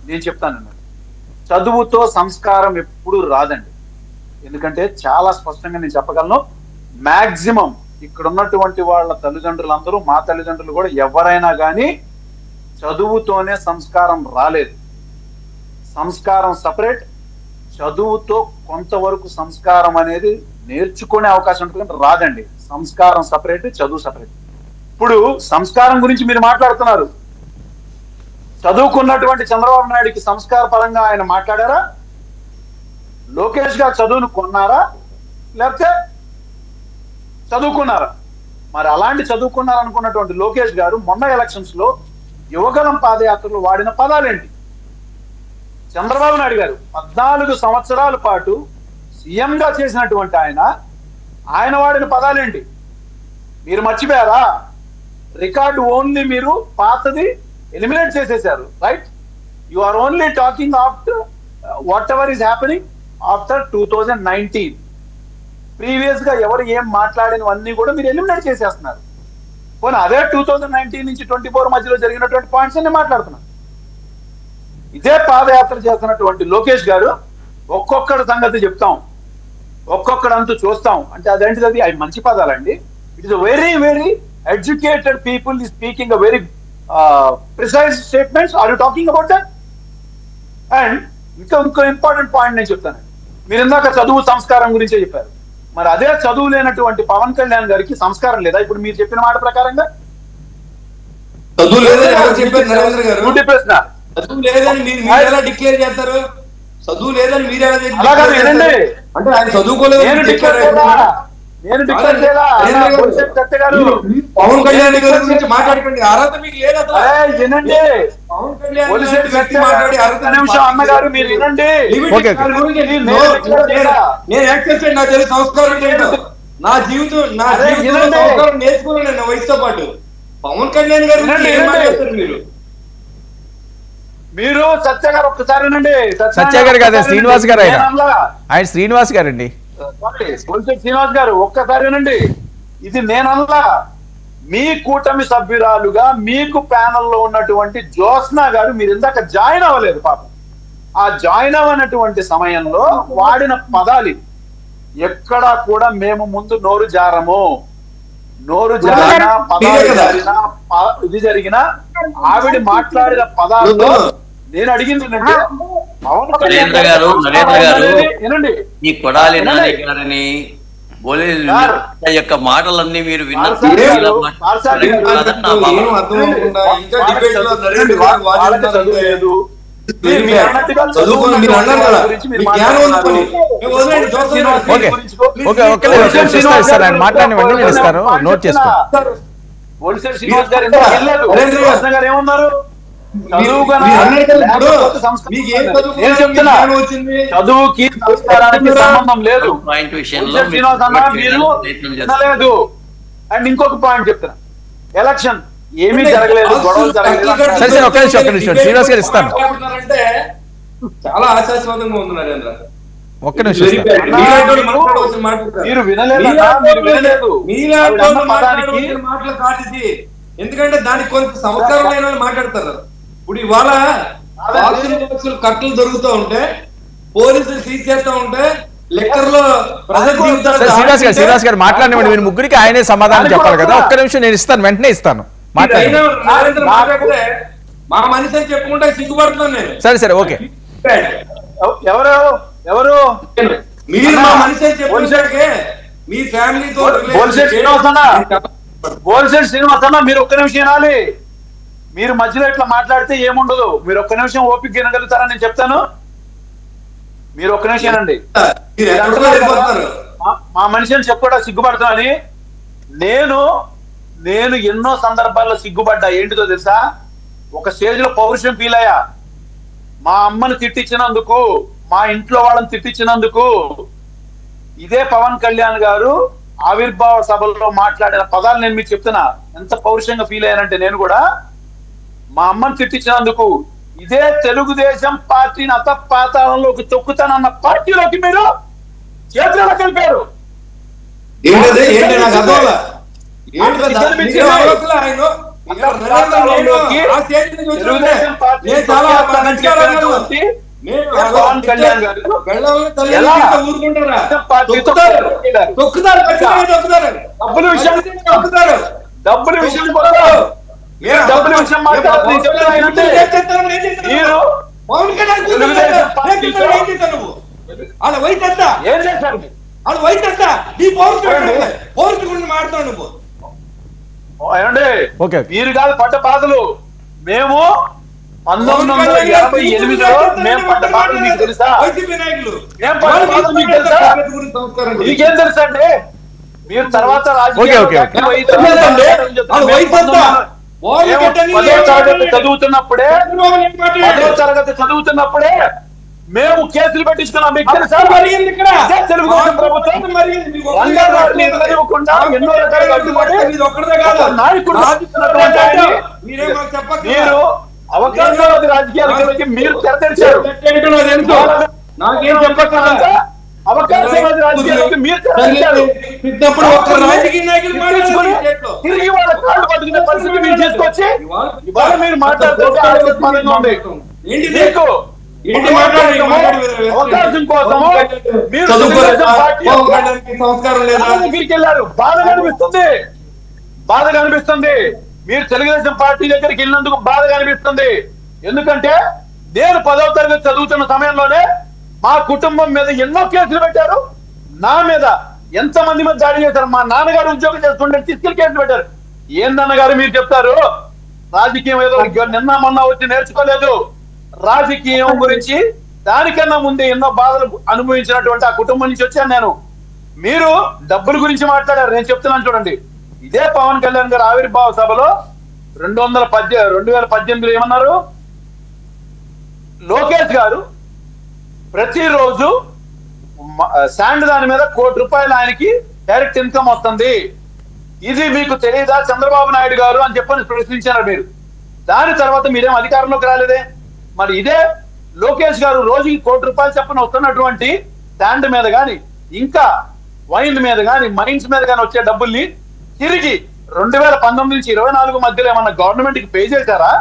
నేను చెప్తానండి. చదువుతో సంస్కారం ఎప్పుడు రాదండి. ఎందుకంటే చాలా స్పష్టంగా నేను చెప్పగలను, మాక్సిమం ఇక్కడ ఉన్నటువంటి వాళ్ళ తల్లిదండ్రులందరూ, మా తల్లిదండ్రులు కూడా ఎవరైనా కానీ చదువుతోనే సంస్కారం రాలేదు. సంస్కారం సపరేట్, చదువుతో కొంతవరకు సంస్కారం అనేది నేర్చుకునే అవకాశం ఉంటుంది, రాదండి. సంస్కారం సపరేట్, చదువు సపరేట్. ఇప్పుడు సంస్కారం గురించి మీరు మాట్లాడుతున్నారు. చదువుకున్నటువంటి చంద్రబాబు నాయుడికి సంస్కార పరంగా ఆయన మాట్లాడారా? లోకేష్ గారు చదువును కొన్నారా లేకపోతే చదువుకున్నారా? మరి అలాంటి చదువుకున్నారనుకున్నటువంటి లోకేష్ గారు మొన్న ఎలక్షన్స్ లో యువగలం పాదయాత్రలు వాడిన పదాలేంటి? చంద్రబాబు నాయుడు గారు 14 సంవత్సరాల పాటు సీఎం గా చేసినటువంటి ఆయన వాడిన పదాలేంటి? మీరు మర్చిపోయారా? రికార్డు ఓన్లీ మీరు పాతది ఎలిమినేట్ చేసేశారు, right? You are only talking after whatever is happening after 2019. Previous గా ఎవరు ఏం మాట్లాడినవన్నీ కూడా మీరు ఎలిమినేట్ చేసేస్తున్నారు. పోనీ అదే 2019 నుంచి 24 మధ్యలో జరిగినటువంటి పాయింట్స్ అన్ని మాట్లాడుతున్నారు. ఇదే పాదయాత్ర చేస్తున్నటువంటి లోకేష్ గారు ఒక్కొక్కడి సంగతి చెప్తాం, ఒక్కొక్కడంతూ చూస్తాం అంటే అదేంటిది? అది అవి మంచి పదాలండి. It is very very educated people ఈ speaking very precise statements. Are you talking about that? And ఇంకో ఇంపార్టెంట్ పాయింట్ నేను చెప్తాను. మీరు ఇందాక చదువు సంస్కారం గురించే చెప్పారు. మరి అదే చదువు లేనటువంటి పవన్ కళ్యాణ్ గారికి సంస్కారం లేదా? ఇప్పుడు మీరు చెప్పిన మాట ప్రకారంగా చదువు లేదని ఎవరు చెప్పారు నరేంద్ర గారు? ప్రశ్న. చదువు లేదని మీరు ఎలా డిక్లేర్ చేస్తారు? చదువు లేదని మీరు ఎలా అలాగా వినండి. అంటే ఆయన చదువుకోలేదు. నేను డిక్లేర్ చేయలా. పవన్ కళ్యాణ్ గారి గురించి మాట్లాడకండి, అర్హత మీకు లేదు. వినండి, పవన్ కళ్యాణ్ మాట్లాడి అన్నగారు మీరు వినండి. నేను యాక్సెప్ట్ చేయండి, నాకు తెలియదు సంస్కారం ఏంటో. నా జీవితంలో సంస్కారం నేర్చుకున్నాను నా వయసుతో పాటు. పవన్ కళ్యాణ్ గారి గురించి ఏం మాట్లాడతారు మీరు? మీరు సత్య గారు ఒక్కసారి వినండి. సత్య గారు కాదు, శ్రీనివాస్ గారు. ఆయన శ్రీనివాస్ గారు అండి. శ్రీనివాస్ గారు ఒక్కసారి వినండి. ఇది నేనల్లా, మీ కూటమి సభ్యురాలుగా మీకు ప్యానల్లో ఉన్నటువంటి జ్యోత్స్న గారు మీరు ఇందాక జాయిన్ అవ్వలేదు పాపం. ఆ జాయిన్ అవ్వనటువంటి సమయంలో వాడిన పదాలు ఎక్కడా కూడా మేము ముందు నోరు జారము, నోరు జారినా పదాలు జారినా ఇది జరిగినా ఆవిడ మాట్లాడిన పదాల్లో నేను అడిగింది ఏంటంటే నరేంద్ర గారు వినండి, ఈ కొడాలి నాని గారిని యొక్క మాటలన్నీ మీరు విన్నారు. ఆయన మాట్లాడినవన్నీ నేను ఇస్తాను, నోట్ చేసుకోండి. ఏమన్నారు? చదువుకి సంస్కారానికి సంబంధం లేదు. లేదు. అండ్ ఇంకొక పాయింట్ చెప్తున్నా, ఎలక్షన్ ఏమీ జరగలేదు, గొడవలు జరగలేదు. శ్రీనివాస్ గారు ఇస్తాను. చాలా ఆశాస్పదంగా ఉంది నరేంద్ర. ఒక్క నిమిషం. మీరు వినలేదు. మాటలు కాదు, ఎందుకంటే దానికి కొంత సంస్కారం లేని వాళ్ళు మాట్లాడతారు. ఇప్పుడు ఇవాళ కట్టలు దొరుకుతూ ఉంటే, పోలీసులు సీజ్ చేస్తూ ఉంటే, లెక్కర్ లో శ్రీనివాస్ గారు మాట్లాడినప్పుడు మీరు ముగ్గురికి ఆయనే సమాధానం చెప్పాలి కదా. ఒక్క నిమిషం నేను ఇస్తాను, వెంటనే ఇస్తాను. మాట్లాడండి. నరేంద్ర మాట్లాడితే మా మనిషి అని చెప్పుకుంటే సిగ్గుపడుతున్నాను నేను. సరే ఓకే. ఎవరు ఎవరు మీరు మా మనిషి అని చెప్పుకుంటే మీ ఫ్యామిలీతో బోల్సెట్ శ్రీనివాస్ అన్న మీరు ఒక్క నిమిషం వినాలి. మీరు మధ్యలో ఇట్లా మాట్లాడితే ఏముండదు. మీరు ఒక్క నిమిషం ఓపిక వినగలుగుతారని నేను చెప్తాను. మీరు ఒక్క నిమిషం అండి. మా మనిషి అని చెప్పుకోవడా సిగ్గుపడుతున్నాని. నేను ఎన్నో సందర్భాల్లో సిగ్గుపడ్డా. ఏంటిదో తెలుసా? ఒక స్టేజ్ లో పౌరుషం ఫీల్ అయ్యా. మా అమ్మని తిట్టించినందుకు, మా ఇంట్లో వాళ్ళని తిట్టించినందుకు. ఇదే పవన్ కళ్యాణ్ గారు ఆవిర్భావ సభలో మాట్లాడిన పదాలు నేను మీకు చెప్తున్నా. ఎంత పౌరుషంగా ఫీల్ అయ్యానంటే నేను కూడా మా అమ్మని తిట్టించినందుకు ఇదే తెలుగుదేశం పార్టీని అతపాతాళంలోకి తొక్కుతానన్న పార్టీలోకి మీరు చేతులకు కలిపారు. తెలుగుదేశం పార్టీ పవన్ కళ్యాణ్ గారు డబ్బుల విషయం డబ్బుల విషయం మాట్లాడారు. మీరు ఏం చేశారు? మీరు కాదు పడ్డ బాధలు. మేము 1988లో మేము పడ్డ బాధలు మీకు తెలుసా? మేము పడ్డ బాధలు మీకు తెలుసా? మీకేం తెలుసా అండి? మీరు తర్వాత చదువుతున్నప్పుడే మేము కేసులు పెట్టించుకున్నాం. మీకు తెలుసా? తెలుగుదేశం ప్రభుత్వం ఎన్నో రకాలుగా అడ్డుపడి నాయకుడు మీరు అవకాశవాది రాజకీయాలకి మీరు తెరచారు. అవకాశవాది రాజకీయాలకి మీరు తెరచారు. తిరిగి వాళ్ళ కాళ్ళు పట్టుకునే పరిస్థితి మీరు తీసుకొచ్చి ఇవాళ మీరు మాట్లాడుతుంటే ఆనందంగా ఉంది. మీకు అవకాశం కోసము మీరు దగ్గరికి వెళ్ళారు. బాధగా అనిపిస్తుంది. మీరు తెలుగుదేశం పార్టీ దగ్గరికి వెళ్ళినందుకు బాధగా అనిపిస్తుంది. ఎందుకంటే నేను 10వ తరగతి చదువుతున్న సమయంలోనే మా కుటుంబం మీద ఎన్నో కేసులు పెట్టారు. నా మీద ఎంతమంది మీద దాడి చేశారు. మా నాన్నగారు ఉద్యోగం చేస్తుంటే తీసుకెళ్లి కేసులు పెట్టారు. ఏందన్నగారు మీరు చెప్తారు? రాజకీయం ఏదో నిన్న మొన్న వచ్చి నేర్చుకోలేదు. రాజకీయం గురించి దానికన్నా ముందే ఎన్నో బాధలు అనుభవించినటువంటి ఆ కుటుంబం నుంచి వచ్చాను నేను. మీరు డబ్బుల గురించి మాట్లాడారు. నేను చెప్తున్నాను చూడండి. ఇదే పవన్ కళ్యాణ్ గారు ఆవిర్భావ సభలో 2018లో ఏమన్నారు? లోకేష్ గారు ప్రతిరోజు శాండ్ దాని మీద ₹1 కోటి ఆయనకి డైరెక్ట్ ఇన్కమ్ వస్తుంది. ఇది మీకు తెలియదా చంద్రబాబు నాయుడు గారు అని చెప్పని ప్రశ్నించారు మీరు. దాని తర్వాత మీరేం అధికారంలోకి రాలేదే. మరి ఇదే లోకేష్ గారు రోజుకి ₹1 కోటి చెప్పని వస్తున్నటువంటి శాండ్ మీద గాని, ఇంకా వైన్ మీద గాని, మైన్స్ మీద గాని వచ్చే డబ్బుల్ని తిరిగి 2019 నుంచి 24 మధ్యలో ఏమన్నా గవర్నమెంట్ కి పే చేశారా?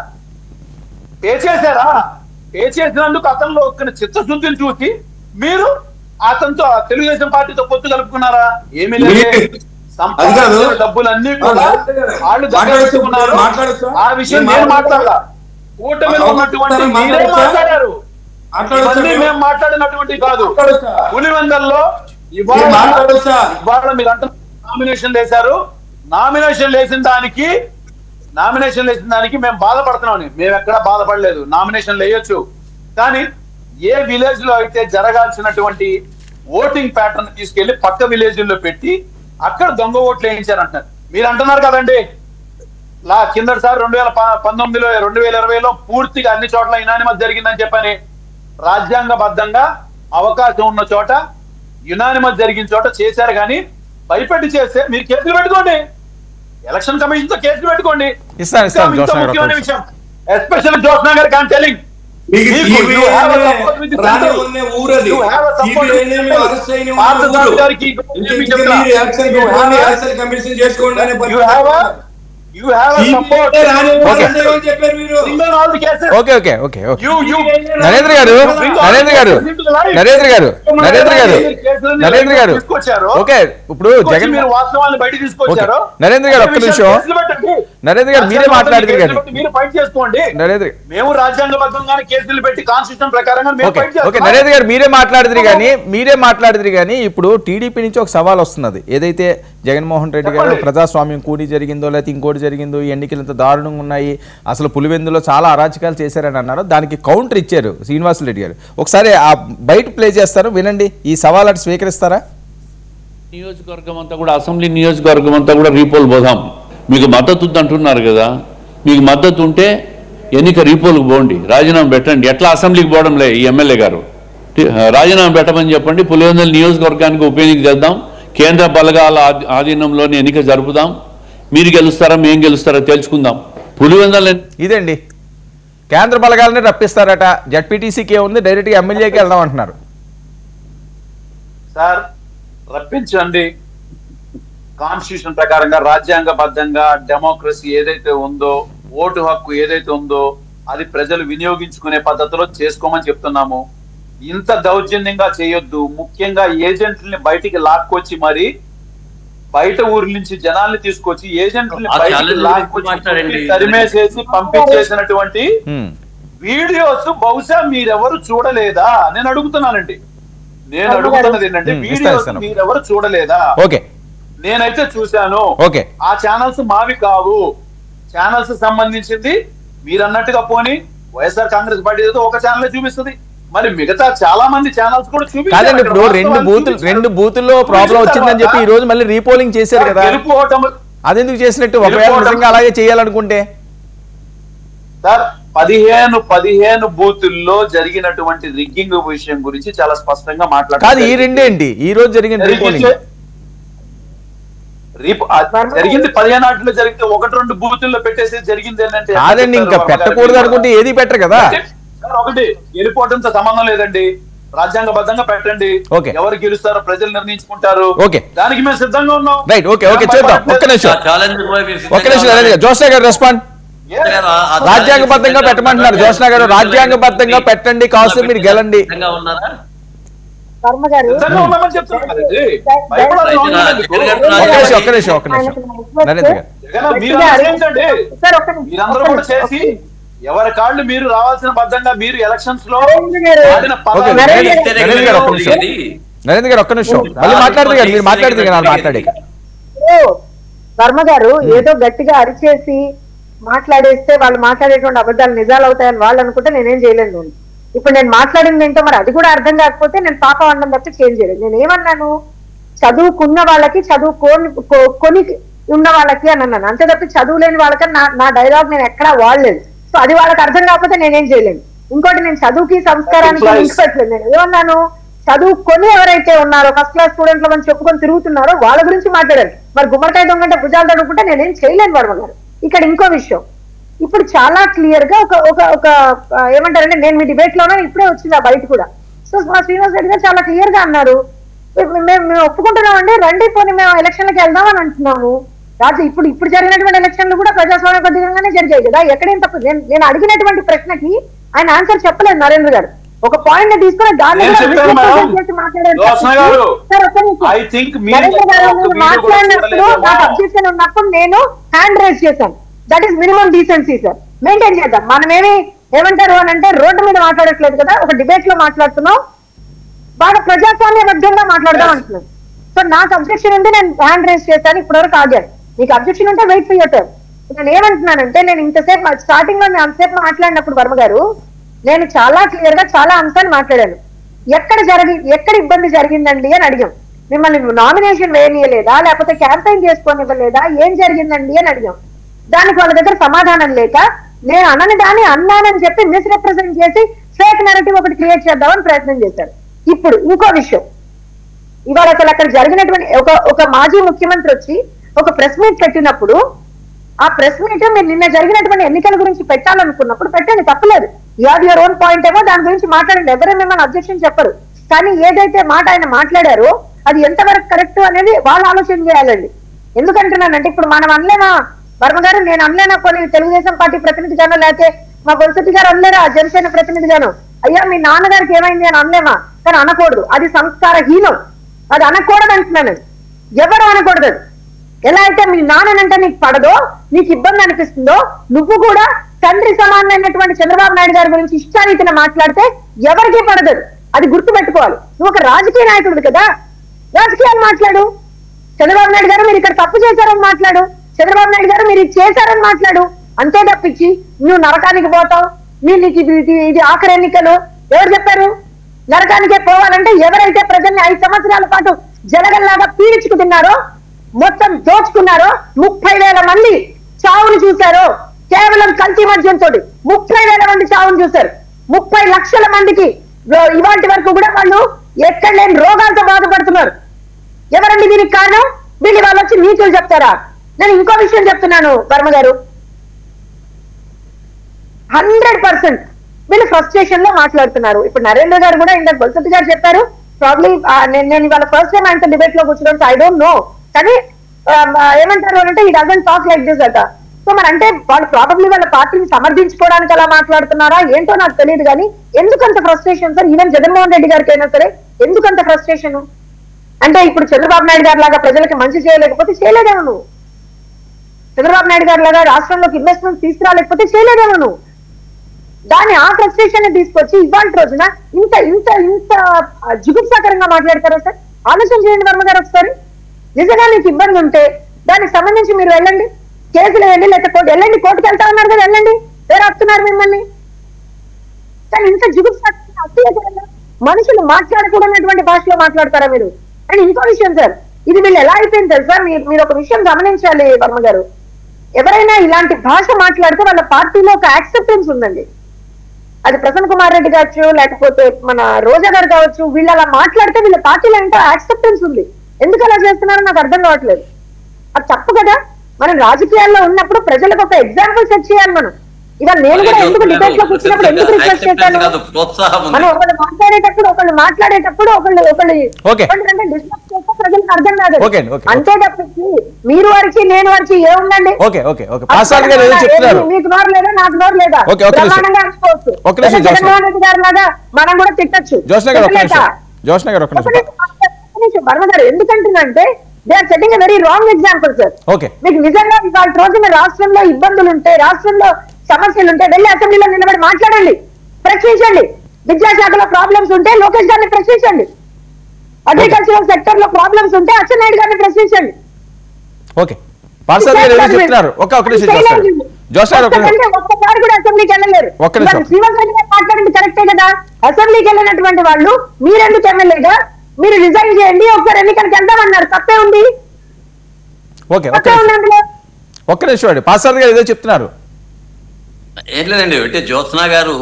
పే చేసినందుకు అతనిలో ఒక చిత్తశుద్ధిని చూసి మీరు అతనితో తెలుగుదేశం పార్టీతో పొత్తు కలుపుకున్నారా? ఏమీ లేదు. డబ్బులన్నీ కూడా వాళ్ళు దక్కించుకున్నారు. ఆ విషయం నేను మాట్లాడదా. కూటమిలో ఉన్నటువంటి మీరే మాట్లాడారు. ఇవన్నీ మేము మాట్లాడినటువంటి కాదు. పులివెందల్లో ఇవాళ మీరు అంటే నామినేషన్ వేశారు. నామినేషన్ వేసిన దానికి మేము బాధపడుతున్నాం. మేము ఎక్కడా బాధపడలేదు. నామినేషన్ వేయొచ్చు. కానీ ఏ విలేజ్ లో అయితే జరగాల్సినటువంటి ఓటింగ్ ప్యాటర్న్ తీసుకెళ్లి పక్క విలేజ్ల్లో పెట్టి అక్కడ దొంగ ఓట్లు వేయించారంటున్నారు. మీరు అంటున్నారు కదండి కిందటిసారి 2019లో 2020లో పూర్తిగా అన్ని చోట్ల యునానిమస్ జరిగిందని చెప్పని. రాజ్యాంగబద్ధంగా అవకాశం ఉన్న చోట యునానిమస్ జరిగిన చోట చేశారు. కానీ భయపెట్టి చేస్తే మీరు కేసులు పెట్టుకోండి. ఎలక్షన్ కమిషన్ తో కేసులు పెట్టుకోండి. ముఖ్యమైన విషయం ఎస్పెషల్ జోష్నా గారు కాన్ టెలింగ్ నరేంద్ర గారు ఓకే. ఇప్పుడు జగన్ వాస్తవాన్ని బయట తీసుకొచ్చారు. నరేంద్ర గారు ఒక్క నిమిషం నరేంద్ర గారు మీరే మాట్లాడితే కానీ మీరు ఫైట్ చేసుకోండి. నరేంద్ర మేము రాజ్యాంగబద్ధంగానే కేసులు పెట్టి కాన్స్టిట్యూషన్ ప్రకారంగా మేము ఫైట్ ఓకే చేస్తాం. నరేంద్ర గారు మీరే మాట్లాడితే కానీ ఇప్పుడు టీడీపీ నుంచి ఒక సవాల్ వస్తున్నది. ఏదైతే జగన్మోహన్ రెడ్డి గారు ప్రజాస్వామ్యం కూడి జరిగిందో లేకపోతే ఇంకోటి జరిగిందో, ఈ ఎన్నికలు ఇంత దారుణంగా ఉన్నాయి, అసలు పులివెందులో చాలా అరాచకాలు చేశారని అన్నారు. దానికి కౌంటర్ ఇచ్చారు శ్రీనివాసరెడ్డి గారు. ఒకసారి ఆ బయట ప్లే చేస్తారు, వినండి. ఈ సవాల్ అటు స్వీకరిస్తారా? నియోజకవర్గం అంతా కూడా, అసెంబ్లీ నియోజకవర్గం అంతా కూడా రీపోల్ పోదాం. మీకు మద్దతు అంటున్నారు కదా, మీకు మద్దతు ఉంటే ఎన్నిక రీపోల్కి పోండి, రాజీనామా పెట్టండి. ఎట్లా అసెంబ్లీకి పోవడంలే ఈ ఎమ్మెల్యే గారు, రాజీనామా పెట్టమని చెప్పండి. పులివెందుల నియోజకవర్గానికి ఉప ఎన్నిక చేద్దాం, కేంద్ర బలగాల ఆధీనంలోని ఎన్నిక జరుపుదాం. మీరు గెలుస్తారా మేము గెలుస్తారా తెలుసుకుందాం. పులివెందుల ఇదండి, కేంద్ర బలగాలని రప్పిస్తారట. జడ్పీటీసీకి ఏముంది, డైరెక్ట్గా ఎమ్మెల్యేకి వెళ్దాం అంటున్నారు. సార్ రప్పించండి. కాన్స్టిట్యూషన్ ప్రకారంగా రాజ్యాంగబద్ధంగా డెమోక్రసీ ఏదైతే ఉందో, ఓటు హక్కు ఏదైతే ఉందో అది ప్రజలు వినియోగించుకునే పద్ధతిలో చేసుకోమని చెప్తున్నాము. ఇంత దౌర్జన్యంగా చేయొద్దు. ముఖ్యంగా ఏజెంట్లని బయటికి లాక్కొచ్చి మరి బయట ఊరి నుంచి జనాల్ని తీసుకొచ్చి ఏజెంట్లని బయటికి లాక్కొచ్చి తరిమేసేసి పంపించేసినటువంటి వీడియోస్ బహుశా మీరెవరు చూడలేదా నేను అడుగుతున్నానండి. నేను అడుగుతున్నది ఏంటంటే వీడియోస్ మీరెవరు చూడలేదా? ఓకే, నేనైతే చూశాను. ఓకే, ఆ ఛానల్స్ మావి కావు. ఛానల్స్ సంబంధించింది మీరు అన్నట్టుగా పోని వైఎస్ఆర్ కాంగ్రెస్ పార్టీ ఏదో ఒక ఛానల్ చూపిస్తుంది, మరి మిగతా చాలా మంది ఛానల్స్ కూడా చూపిస్తారు. ఇప్పుడు రెండు బూతుల్లో ప్రాబ్లం వచ్చిందని చెప్పి ఈ రోజు మళ్ళీ రీపోలింగ్ చేశారు కదా, అదెందుకు చేసినట్టు? ఒకవేళ నిజంగా అలాగే చేయాలనుకుంటే సార్ 15 బూతుల్లో జరిగినటువంటి రిగ్గింగ్ విషయం గురించి చాలా స్పష్టంగా మాట్లాడారు. ఈ రెండేంటి ఈ రోజు జరిగిన రీపోలింగ్ జరిగింది 15 నాటిలో జరిగితే 1-2 బూతుల్లో పెట్టేసి జరిగింది ఏంటంటే కాదండి, ఇంకా పెట్టకూడదు అనుకుంటే ఏది పెట్టరు కదా. ఒకటి వెళ్ళిపోవడంతో సంబంధం లేదండి, రాజ్యాంగబద్ధంగా పెట్టండి. ఎవరు గెలుస్తారో ప్రజలు నిర్ణయించుకుంటారు. దానికి మేము సిద్ధంగా ఉన్నాం. రైట్, ఓకే ఓకే చూద్దాం. ఒక్క నిమిషం జోష్నా గారు రెస్పాండ్. రాజ్యాంగబద్ధంగా పెట్టమంటున్నారు జోష్నా గారు, రాజ్యాంగబద్ధంగా పెట్టండి, కావచ్చు మీరు గెలండి. మీరందరూ కూడా చేసి ఎవరి కాళ్ళు మీరు రావాల్సిన బద్దంగా మీరు ఎలక్షన్స్ లో నరేంద్ర గారు ఒక్క నిమిషం మళ్ళీ మాట్లాడితే కదా మీరు మాట్లాడితే కదా మాట్లాడే వర్మ గారు ఏదో గట్టిగా అరిచేసి మాట్లాడేస్తే వాళ్ళు మాట్లాడేటువంటి అబద్ధాలు నిజాలు అవుతాయని వాళ్ళు అనుకుంటే నేనేం చేయలేను. ఇప్పుడు నేను మాట్లాడింది ఏంటో మరి అది కూడా అర్థం కాకపోతే నేను పాపం అనడం తప్ప చేంజ్ చేయలేదు. నేను ఏమన్నాను, చదువుకున్న వాళ్ళకి కొని ఉన్న వాళ్ళకి అని అన్నాను, అంతే తప్ప చదువు లేని వాళ్ళకని నా డైలాగ్ నేను ఎక్కడా వాడలేదు. సో అది వాళ్ళకి అర్థం కాకపోతే నేనేం చేయలేను. ఇంకోటి నేను చదువుకి సంస్కారానికి లింక్ పెట్టలేదు. నేను ఏమన్నాను, చదువుకొని ఎవరైతే ఉన్నారో ఫస్ట్ క్లాస్ స్టూడెంట్లు అని చెప్పుకొని తిరుగుతున్నారో వాళ్ళ గురించి మాట్లాడారు. మరి గుమ్మడికాయ దొంగంటే భుజాలు తడుకుంటే నేనేం చేయలేను వర్మ గారు. ఇక్కడ ఇంకో విషయం, ఇప్పుడు చాలా క్లియర్ గా ఒక ఏమంటారంటే నేను మీ డిబేట్ లోనే ఇప్పుడే వచ్చింది ఆ బయట కూడా. సో మా శ్రీనివాస్ రెడ్డి గారు చాలా క్లియర్ గా అన్నారు, మేము ఒప్పుకుంటున్నామండి, రండి పోనీ మేము ఎలక్షన్లకు వెళ్దాం అని అంటున్నాము. ఇప్పుడు జరిగినటువంటి ఎలక్షన్లు కూడా ప్రజాస్వామ్యబద్ధంగానే జరిగాయి కదా, ఎక్కడేం తప్పు. నేను అడిగినటువంటి ప్రశ్నకి ఆయన ఆన్సర్ చెప్పలేదు నరేంద్ర గారు. ఒక పాయింట్ తీసుకుని దాన్ని మాట్లాడినప్పుడు నాకు అబ్జెక్షన్ ఉన్నప్పుడు నేను హ్యాండ్ రైజ్ చేశాను. That is minimum decency sir, maintain చేద్దాం. మనమేమి ఏమంటారు అని అంటే రోడ్డు మీద మాట్లాడట్లేదు కదా, ఒక డిబేట్ లో మాట్లాడుతున్నాం, బాగా ప్రజాస్వామ్యబద్ధంగా మాట్లాడదాం అంటున్నాను. సో నాకు అబ్జెక్షన్ ఉంది, నేను హ్యాండ్ రైజ్ చేశాను, ఇప్పటివరకు ఆగాను. మీకు అబ్జెక్షన్ ఉంటే వెయిట్ ఫర్ యువర్ టర్న్. నేను ఏమంటున్నానంటే నేను ఇంతసేపు స్టార్టింగ్ లో నేను అంతసేపు మాట్లాడినప్పుడు వర్మ గారు నేను చాలా క్లియర్ గా చాలా అంశాలు మాట్లాడాను. ఎక్కడ ఇబ్బంది జరిగిందండి అని అడిగాం. మిమ్మల్ని నామినేషన్ వేయనీయలేదా, లేకపోతే క్యాంపెయిన్ చేసుకోనివ్వలేదా, ఏం జరిగిందండి అని అడిగాం. దానికి వాళ్ళ దగ్గర సమాధానం లేక నేను అనని దాన్ని అన్నానని చెప్పి మిస్రిప్రజెంట్ చేసి ఫేక్ నెరేటివ్ ఒకటి క్రియేట్ చేద్దామని ప్రయత్నం చేశారు. ఇప్పుడు ఇంకో విషయం, ఇవాళ అసలు అక్కడ జరిగినటువంటి ఒక మాజీ ముఖ్యమంత్రి వచ్చి ఒక ప్రెస్ మీట్ పెట్టినప్పుడు ఆ ప్రెస్ మీట్ మీరు నిన్న జరిగినటువంటి ఎన్నికల గురించి పెట్టాలనుకున్నప్పుడు పెట్టండి, తప్పలేదు. యువర్ ఓన్ పాయింట్ ఏమో దాని గురించి మాట్లాడండి, ఎవరైనా మిమ్మల్ని అబ్జెక్షన్ చెప్పరు. కానీ ఏదైతే మాట ఆయన మాట్లాడారో అది ఎంతవరకు కరెక్ట్ అనేది వాళ్ళు ఆలోచన చేయాలండి. ఎందుకంటున్నానంటే ఇప్పుడు మనం అనలేమా వర్మ గారు, నేను అనలేనా కొన్ని తెలుగుదేశం పార్టీ ప్రతినిధిగానో, లేకపోతే మా బొల్సెట్టి గారు అనలేరా జనసేన ప్రతినిధిగానో, అయ్యా మీ నాన్నగారికి ఏమైంది అని అనలేమా? కానీ అనకూడదు, అది సంస్కారహీనం, అది అనకూడదు అంటున్నాను. ఎవరు అనకూడదు. ఎలా అయితే మీ నాన్ననంటే నీకు పడదో, నీకు ఇబ్బంది అనిపిస్తుందో, నువ్వు కూడా తండ్రి సమానమైనటువంటి చంద్రబాబు నాయుడు గారి గురించి ఇష్టారీతిన మాట్లాడితే ఎవరికీ పడదు. అది గుర్తు పెట్టుకోవాలి. నువ్వు ఒక రాజకీయ నాయకుడు కదా, రాజకీయాలు మాట్లాడు. చంద్రబాబు నాయుడు గారు మీరు ఇక్కడ తప్పు చేశారని మాట్లాడు, చంద్రబాబు నాయుడు గారు మీరు ఇది చేశారని మాట్లాడు. అంతే తప్పించి నువ్వు నరకానికి పోతావు, నీకు ఇది ఆఖరి ఎన్నికలు, ఎవరు చెప్పారు? నరకానికే పోవాలంటే ఎవరైతే ప్రజల్ని 5 సంవత్సరాల పాటు జలగల్లాగా పీడించుకు తిన్నారో, మొత్తం దోచుకున్నారో, 30,000 మంది చావును చూశారో, కేవలం కల్తీ మద్యంతో 30,000 మంది చావును చూశారు. 30 లక్షల మందికి ఇవాటి వరకు కూడా వాళ్ళు ఎక్కడ లేని రోగాలతో బాధపడుతున్నారు. ఎవరండి దీనికి కారణం? వీళ్ళు వాళ్ళు వచ్చి నీతులు చెప్తారా? నేను ఇంకో విషయం చెప్తున్నాను వర్మ గారు, 100% వీళ్ళు ఫ్రస్ట్రేషన్ లో మాట్లాడుతున్నారు. ఇప్పుడు నరేంద్ర గారు కూడా ఇందాక బొల్సటి గారు చెప్పారు, ప్రాబ్లీ నేను ఇవాళ ఫస్ట్ టైం ఆయనతో డిబేట్ లో కూర్చోడం, ఐ డోంట్ నో, కానీ ఏమంటారు అంటే ఈ డజంట్ టాక్ లైక్ దిస్ అట. సో మరి అంటే వాళ్ళు ప్రాబబ్లీ వాళ్ళ పార్టీని సమర్థించుకోవడానికి అలా మాట్లాడుతున్నారా ఏంటో నాకు తెలియదు. కానీ ఎందుకంత frustration sir? Even Jaganmohan Reddy గారికి అయినా సరే ఎందుకంత ఫ్రస్ట్రేషన్? అంటే ఇప్పుడు చంద్రబాబు నాయుడు గారి లాగా ప్రజలకి మంచి చేయలేకపోతే చేయలేదేమో నువ్వు, చంద్రబాబు నాయుడు గారి లాగా రాష్ట్రంలోకి ఇన్వెస్ట్మెంట్ తీసుకురాలేకపోతే చేయలేదేమో నువ్వు. దాన్ని ఆ ఫ్రస్ట్రేషన్ తీసుకొచ్చి ఇవాళ రోజున ఇంత ఇంత ఇంత జుగుప్సాకరంగా మాట్లాడతారా సార్? ఆలోచన చేయండి వర్మ గారు ఒకసారి. నిజంగా మీకు ఇబ్బంది ఉంటే దానికి సంబంధించి మీరు వెళ్ళండి, కేసులు వెళ్ళి, లేకపోతే వెళ్ళండి, కోర్టుకు వెళ్తా ఉన్నారు కదా, వెళ్ళండి, వేరే వస్తున్నారు మిమ్మల్ని. కానీ ఇంత జుగుప్సాకరంగా అసహ్యకరంగా మనుషులు మాట్లాడకూడనటువంటి భాషలో మాట్లాడతారా మీరు? అండ్ ఇంకో విషయం సార్, ఇది వీళ్ళు ఎలా అయిపోయింది తెలుసా? మీరు ఒక విషయం గమనించాలి వర్మ గారు, ఎవరైనా ఇలాంటి భాష మాట్లాడితే వాళ్ళ పార్టీలో ఒక యాక్సెప్టెన్స్ ఉందండి. అది ప్రసన్న కుమార్ రెడ్డి కావచ్చు, లేకపోతే మన రోజా గారు కావచ్చు, వీళ్ళు అలా మాట్లాడితే వీళ్ళ పార్టీలో ఏంటో యాక్సెప్టెన్స్ ఉంది. ఎందుకు అలా చేస్తున్నారో నాకు అర్థం కావట్లేదు. అది తప్పు కదా. మనం రాజకీయాల్లో ఉన్నప్పుడు ప్రజలకు ఒక ఎగ్జాంపుల్ సెట్ చేయాలి. మనం ఇవాళ నేను కూడా ఎందుకు డిబేట్ లో కూర్చున్నప్పుడు ఎందుకు రిక్వెస్ట్ చేశాను, మనం ఒకళ్ళు మాట్లాడేటప్పుడు ఒకళ్ళు డిస్కస్ చేస్తే ప్రజలకు అర్థం కాదు. అంతే తప్పించి మీరు వరకు నేను వరకు ఏముందండి, మీకు నోరు లేదా నాకు నోరు లేదా ప్రమాణంగా అనుకోవచ్చు. జగన్మోహన్ రెడ్డి గారు లాగా మనం కూడా తిట్టచ్చు. వర్మ గారు ఎందుకంటుందంటే they are setting a very wrong example sir. మీకు నిజంగా ఇవాళ రోజున రాష్ట్రంలో ఇబ్బందులు ఉంటే, రాష్ట్రంలో సమస్యలు ఉంటే వెళ్ళి అసెంబ్లీలో నిలబడి మాట్లాడండి, ప్రశ్నించండి. విద్యాశాఖలో ప్రాబ్లమ్స్ ఉంటే లోకేష్ గారిని ప్రశ్నించండి, అగ్రికల్చరల్ సెక్టర్ లో ప్రాబ్లమ్స్ ఉంటే అచ్చెన్నాయుడు గారిని ప్రశ్నించండి. ఒక్కసారి కూడా అసెంబ్లీకి వెళ్ళలేరు. శ్రీనివాస్ రెడ్డి గారు మాట్లాడింది కరెక్టే కదా, అసెంబ్లీకి వెళ్ళినటువంటి వాళ్ళు మీరెందుకు ఎమ్మెల్యేగా మీరు రిజైన్ చేయండి, ఒకసారి ఎన్నికలకు వెళ్దామన్నారు, తప్పే ఉంది. ఒక్క నిమిషం పాస్టర్ గారు ఏదో చెప్తున్నారు. ఏం లేదండి, అంటే జ్యోత్స్న గారు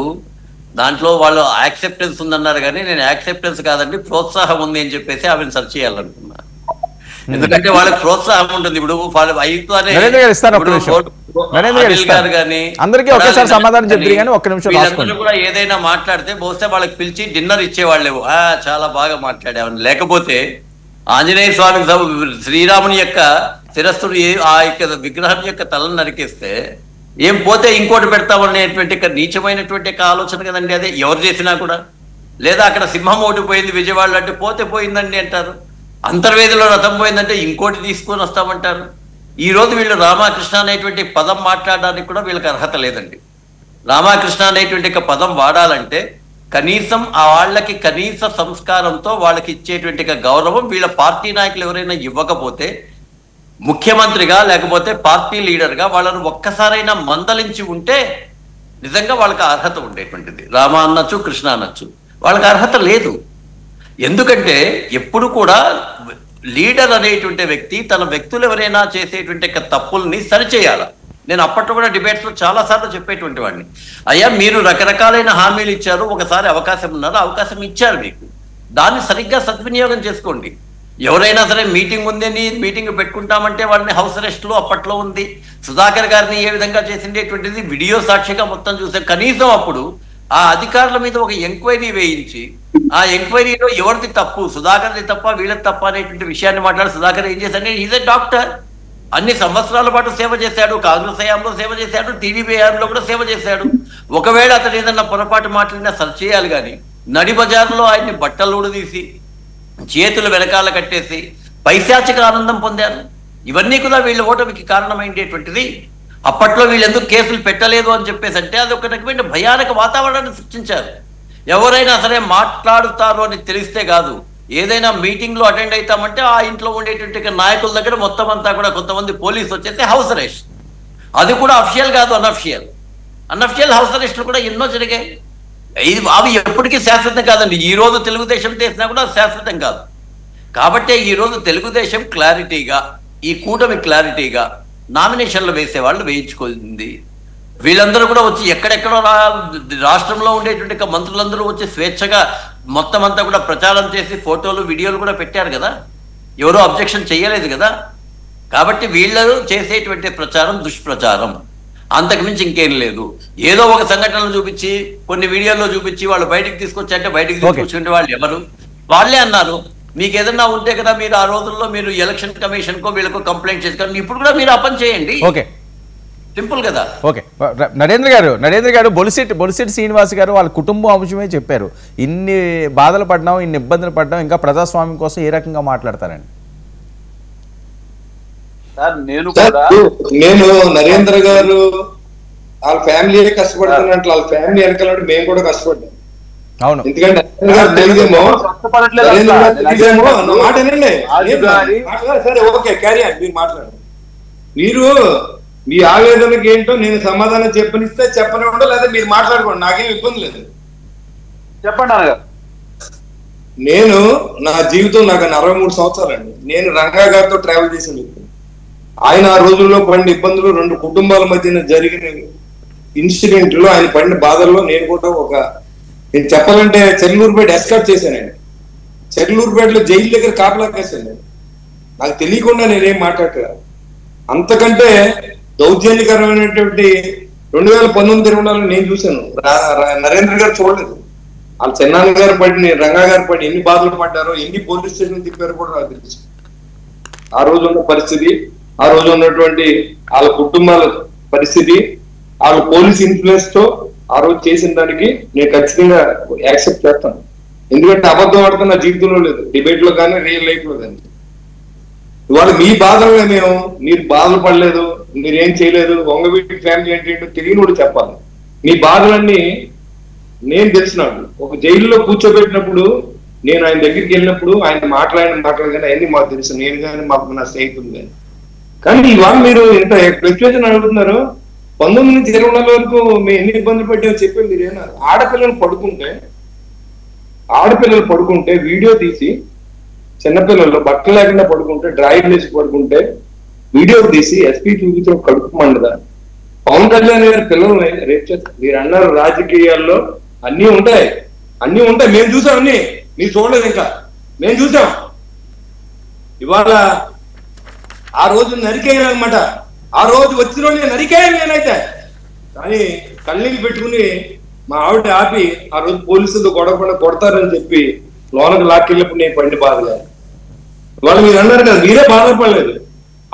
దాంట్లో వాళ్ళు యాక్సెప్టెన్స్ ఉందన్నారు, కానీ నేను యాక్సెప్టెన్స్ కాదండి ప్రోత్సాహం ఉంది అని చెప్పేసి ఆమెను సెర్చ్ చేయాలనుకున్నా. ఎందుకంటే వాళ్ళకి ప్రోత్సాహం ఉంటుంది. ఇప్పుడు అందరికీ ఒకేసారి సమాధానం చెప్పి కానీ ఒక్క నిమిషం కూడా ఏదైనా మాట్లాడితే బహుశా వాళ్ళకి పిలిచి డిన్నర్ ఇచ్చేవాళ్ళేమో, చాలా బాగా మాట్లాడామని. లేకపోతే ఆంజనేయ స్వామి శ్రీరాముని యొక్క శిరస్సుని ఆ యొక్క విగ్రహం యొక్క తలను నరికేస్తే ఏం పోతే ఇంకోటి పెడతామనేటువంటి నీచమైనటువంటి ఆలోచన కదండి అదే, ఎవరు చేసినా కూడా. లేదా అక్కడ సింహం ఓడిపోయింది విజయవాడలో అంటే పోతే పోయిందండి అంటారు, అంతర్వేదిలో రథం పోయిందంటే ఇంకోటి తీసుకొని వస్తామంటారు. ఈ రోజు వీళ్ళు రామకృష్ణ అనేటువంటి పదం మాట్లాడడానికి కూడా వీళ్ళకి అర్హత లేదండి. రామకృష్ణ అనేటువంటి పదం వాడాలంటే కనీసం ఆ వాళ్ళకి కనీస సంస్కారంతో వాళ్ళకి ఇచ్చేటువంటి గౌరవం వీళ్ళ పార్టీ నాయకులు ఎవరైనా ఇవ్వకపోతే, ముఖ్యమంత్రిగా లేకపోతే పార్టీ లీడర్గా వాళ్ళను ఒక్కసారైనా మందలించి ఉంటే నిజంగా వాళ్ళకి అర్హత ఉండేటువంటిది. రామ అనొచ్చు, కృష్ణ అనొచ్చు, వాళ్ళకి అర్హత లేదు. ఎందుకంటే ఎప్పుడు కూడా లీడర్ అనేటువంటి వ్యక్తి తన వ్యక్తులు ఎవరైనా చేసేటువంటి తప్పుల్ని సరిచేయాలి. నేను అప్పట్లో కూడా డిబేట్స్ లో చాలా సార్లు చెప్పేటువంటి వాడిని, అయ్యా మీరు రకరకాలైన హామీలు ఇచ్చారు, ఒకసారి అవకాశం ఉన్నారు, అవకాశం ఇచ్చారు మీకు, దాన్ని సరిగ్గా సద్వినియోగం చేసుకోండి. ఎవరైనా సరే మీటింగ్ ఉందని మీటింగ్ పెట్టుకుంటామంటే వాళ్ళని హౌస్ అరెస్ట్ లో అప్పట్లో ఉంది. సుధాకర్ గారిని ఏ విధంగా చేసిండేటువంటిది వీడియో సాక్షిగా మొత్తం చూసే. కనీసం అప్పుడు ఆ అధికారుల మీద ఒక ఎంక్వైరీ వేయించి ఆ ఎంక్వైరీలో ఎవరిది తప్పు, సుధాకర్ది తప్ప వీళ్ళది తప్ప అనేటువంటి విషయాన్ని మాట్లాడి సుధాకర్ ఏం చేశాడు, ఈజ్ ఎ డాక్టర్, అన్ని సంవత్సరాల పాటు సేవ చేశాడు, కాంగ్రెస్ హయాంలో సేవ చేశాడు, టీడీపీ హయాంలో కూడా సేవ చేశాడు. ఒకవేళ అతను ఏదన్నా పొరపాటు మాట్లాడినా సరి చేయాలి. కానీ నడి బజార్లో ఆయన్ని బట్టలు ఊడదీసి చేతులు వెనకాల కట్టేసి పైశాచిక ఆనందం పొందారు. ఇవన్నీ కూడా వీళ్ళ ఓటమికి కారణమైండేటువంటిది. అప్పట్లో వీళ్ళు ఎందుకు కేసులు పెట్టలేదు అని చెప్పేసి అంటే అది ఒక రకమైన భయానక వాతావరణాన్ని సృష్టించారు. ఎవరైనా సరే మాట్లాడుతారు అని తెలిస్తే కాదు, ఏదైనా మీటింగ్లో అటెండ్ అవుతామంటే ఆ ఇంట్లో ఉండేటువంటి నాయకుల దగ్గర మొత్తం అంతా కూడా కొంతమంది పోలీసు వచ్చేసి హౌస్ అరెస్ట్. అది కూడా అఫిషియల్ కాదు, అన్అఫిషియల్ హౌస్ అరెస్టులు కూడా ఎన్నో జరిగాయి. అవి ఎప్పటికీ శాశ్వతం కాదండి. ఈ రోజు తెలుగుదేశం చేసినా కూడా శాశ్వతం కాదు. కాబట్టి ఈ రోజు తెలుగుదేశం క్లారిటీగా, ఈ కూటమి క్లారిటీగా నామినేషన్లు వేసే వాళ్ళు వేయించుకుంది. వీళ్ళందరూ కూడా వచ్చి ఎక్కడెక్కడో రాష్ట్రంలో ఉండేటువంటి మంత్రులందరూ వచ్చి స్వేచ్ఛగా మొత్తం అంతా కూడా ప్రచారం చేసి ఫోటోలు వీడియోలు కూడా పెట్టారు కదా, ఎవరో అబ్జెక్షన్ చేయలేదు కదా. కాబట్టి వీళ్ళు చేసేటువంటి ప్రచారం దుష్ప్రచారం, అంతకుమించి ఇంకేం లేదు. ఏదో ఒక సంఘటనలు చూపించి కొన్ని వీడియోల్లో చూపించి వాళ్ళు బయటికి తీసుకొచ్చారంటే బయటికి తీసుకొచ్చుంటే వాళ్ళు ఎవరు? వాళ్ళే అన్నారు మీకు ఏదన్నా ఉంటే కదా మీరు ఆ రోజుల్లో మీరు ఎలక్షన్ కమిషన్ కో వీళ్ళకో కంప్లైంట్ చేసుకోండి, ఇప్పుడు కూడా మీరు ఆ పని చేయండి. ఓకే, సింపుల్ కదా. ఓకే నరేంద్ర గారు బొలిశెట్టి శ్రీనివాస్ గారు వాళ్ళ కుటుంబం అంశమే చెప్పారు. ఇన్ని బాధలు పడ్డాం, ఇన్ని ఇబ్బందులు పడ్డాం, ఇంకా ప్రజాస్వామ్యం కోసం ఏ రకంగా మాట్లాడతారండి? నేను నరేంద్ర గారు వాళ్ళ ఫ్యామిలీ కష్టపడుతున్నట్టు వాళ్ళ ఫ్యామిలీ వెనకాల మేము కూడా కష్టపడ్డాం. అవును, ఎందుకంటే తెలియదేమో మాట వినండి. సరే ఓకే, క్యారీ ఆన్, మీరు మాట్లాడండి. మీరు మీ ఆవేదనకి ఏంటో నేను సమాధానం చెప్పనిస్తే చెప్పనివ్వండి, లేదా మీరు మాట్లాడుకోండి, నాకేం ఇబ్బంది లేదు. చెప్పండి అన్నగారు. నేను నా జీవితం నాకు 63 సంవత్సరాలండి. నేను రంగా గారితో ట్రావెల్ చేసిన వ్యక్తి. ఆయన ఆ రోజుల్లో పడిన ఇబ్బందులు, 2 కుటుంబాల మధ్యన జరిగిన ఇన్సిడెంట్లో ఆయన పడిన బాధల్లో నేను కూడా నేను చెప్పాలంటే చెర్లూరుపేట ఎస్కార్ట్ చేశానండి. చెర్లూరుపేటలో జైలు దగ్గర కాపలా కాశాను. నాకు తెలియకుండా నేనేం మాట్లాడలేదు. అంతకంటే దౌర్జన్యకరమైనటువంటి 2019-20 నేను చూశాను. నరేంద్ర గారు చూడలేదు. వాళ్ళ చెన్నాన్న గారు పడిన, రంగా గారు పడి ఎన్ని బాధలు పడ్డారో, ఎన్ని పోలీస్ స్టేషన్ తిప్పారో కూడా నాకు తెలుసు. ఆ రోజు ఉన్న పరిస్థితి, ఆ రోజు ఉన్నటువంటి వాళ్ళ కుటుంబాల పరిస్థితి, వాళ్ళ పోలీస్ ఇన్ఫ్లుయెన్స్ తో ఆ రోజు చేసిన దానికి నేను ఖచ్చితంగా యాక్సెప్ట్ చేస్తాను. ఎందుకంటే అబద్ధం ఆడుతున్న జీవితంలో లేదు, డిబేట్ లో కానీ రియల్ లైఫ్ లో కానీ. ఇవాళ మీ బాధలనే మీరు బాధలు పడలేదు, మీరేం చేయలేదు, వంగవీటి ఫ్యామిలీ ఏంటంటే తెలియని కూడా చెప్పాలి. మీ బాధలన్నీ నేను తెలిసినాడు. ఒక జైల్లో కూర్చోబెట్టినప్పుడు నేను ఆయన దగ్గరికి వెళ్ళినప్పుడు ఆయన మాట్లాడిన కానీ అవన్నీ మాకు తెలుసు, నేను కానీ మాకు నా స్నేహితులు కానీ. కానీ ఇవాళ మీరు ఇంత ఫ్లక్చువేషన్ అడుగుతున్నారు. 19 నుంచి 24 వరకు మేము ఎన్ని ఇబ్బందులు పడ్డామో చెప్పి మీరేనా? ఆడపిల్లలు పడుకుంటే వీడియో తీసి, చిన్నపిల్లలు బట్టలు లేకుండా పడుకుంటే, డ్రాయింగ్ వేసి పడుకుంటే వీడియో తీసి ఎస్పీ చూపించే కడుపు మండదా? పవన్ కళ్యాణ్ గారి పిల్లల్ని రేపు చేస్తారు. మీరు అన్నారు రాజకీయాల్లో అన్ని ఉంటాయి. మేము చూసాం, అన్ని మీరు చూడలేదు. ఇంకా మేము చూసాం. ఇవాళ ఆ రోజు నరికేయాలన్నమాట. ఆ రోజు వచ్చిన రోజు నరికేయాలి నేనైతే. కానీ కళ్ళకి పెట్టుకుని మా ఆవిడ ఆపి ఆ రోజు పోలీసులు గొడవకుండా కొడతారని చెప్పి లోనకు లాక్కెళ్ళినప్పుడు నేను పడిన బాధగా. ఇవాళ మీరు అన్నారు కదా, మీరే బాధపడలేదు.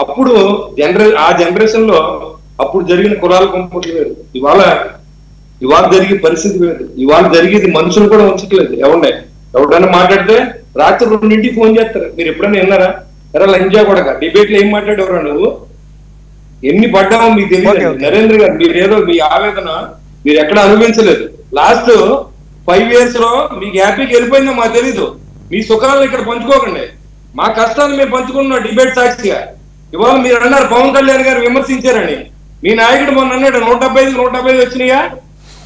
అప్పుడు ఆ జనరేషన్ లో అప్పుడు జరిగిన కులాల కొంపట్లు వేరు, ఇవాళ జరిగే పరిస్థితి వేరు. ఇవాళ జరిగేది మనుషులు కూడా ఉంచట్లేదు. ఎవరైనా మాట్లాడితే రాత్రి 2ంటికి ఫోన్ చేస్తారు. మీరు ఎప్పుడైనా విన్నారా? ఎరా లంజా కూడా డిబేట్ లో ఏం మాట్లాడేవరా నువ్వు, ఎన్ని పడ్డామో మీకు తెలియదు. నరేంద్ర గారు, మీరేదో మీ ఆవేదన మీరు ఎక్కడ అనుభవించలేదు. లాస్ట్ 5 years లో మీకు హ్యాపీకి వెళ్ళిపోయిందో మాకు తెలీదు. మీ సుఖాలను ఇక్కడ పంచుకోకండి, మా కష్టాన్ని మేము పంచుకున్నాం డిబేట్ సాక్షిగా. ఇవాళ మీరు అన్నారు పవన్ కళ్యాణ్ గారు విమర్శించారని. మీ నాయకుడు మొన్న అన్నాడు 175 వచ్చినాయా?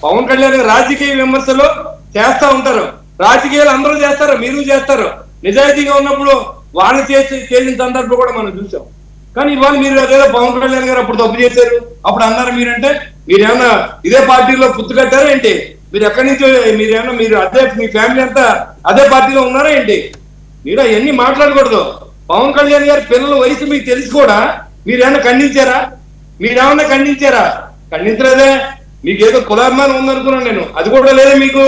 పవన్ కళ్యాణ్ గారు రాజకీయ విమర్శలు చేస్తా ఉంటారు. రాజకీయాలు అందరూ చేస్తారు, మీరు చేస్తారు. నిజాయితీగా ఉన్నప్పుడు వాళ్ళు చేసిన సందర్భం కూడా మనం చూసాం. కానీ ఇవాళ మీరు అదేదో పవన్ కళ్యాణ్ గారు అప్పుడు తప్పు చేశారు, అప్పుడు అన్నారు మీరంటే మీరేమన్నా ఇదే పార్టీలో పుత్తు కట్టారా ఏంటి? మీరు ఎక్కడి నుంచి మీరు అదే మీ ఫ్యామిలీ అంతా అదే పార్టీలో ఉన్నారా ఏంటి? మీరు అవన్నీ మాట్లాడకూడదు. పవన్ కళ్యాణ్ గారి పిల్లల వయసు మీకు తెలిసి కూడా మీరేమన్నా ఖండించారా? ఖండించలేదే. మీకు ఏదో కులాభిమానం ఉందనుకున్నాను నేను, అది కూడా లేదే మీకు.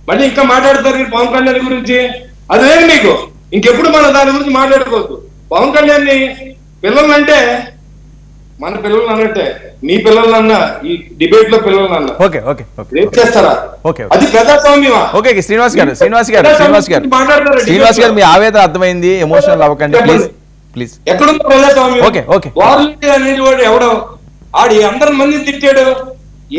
మళ్ళీ ఇంకా మాట్లాడతారు మీరు పవన్ కళ్యాణ్ గురించి, అది లేదు మీకు. ఇంకెప్పుడు మనం దాని గురించి మాట్లాడుకోవద్దు. పవన్ కళ్యాణ్ పిల్లలంటే మన పిల్లలు అన్నట్టే, మీ పిల్లలన్నా ఈ డిబేట్ లో పిల్లలన్నా రేపు చేస్తారా? అది ప్రజాస్వామ్యమా? శ్రీనివాస్ గారు మీ ఆవేదన అర్థమైంది, ఎమోషనల్ అవ్వకండి ప్లీజ్. ప్లీజ్. ఎక్కడుందో ప్రజాస్వామ్యం? Okay, okay. వారధి అనేది వాడు ఎవడో ఆడి అందరి మందిని తిట్టాడు.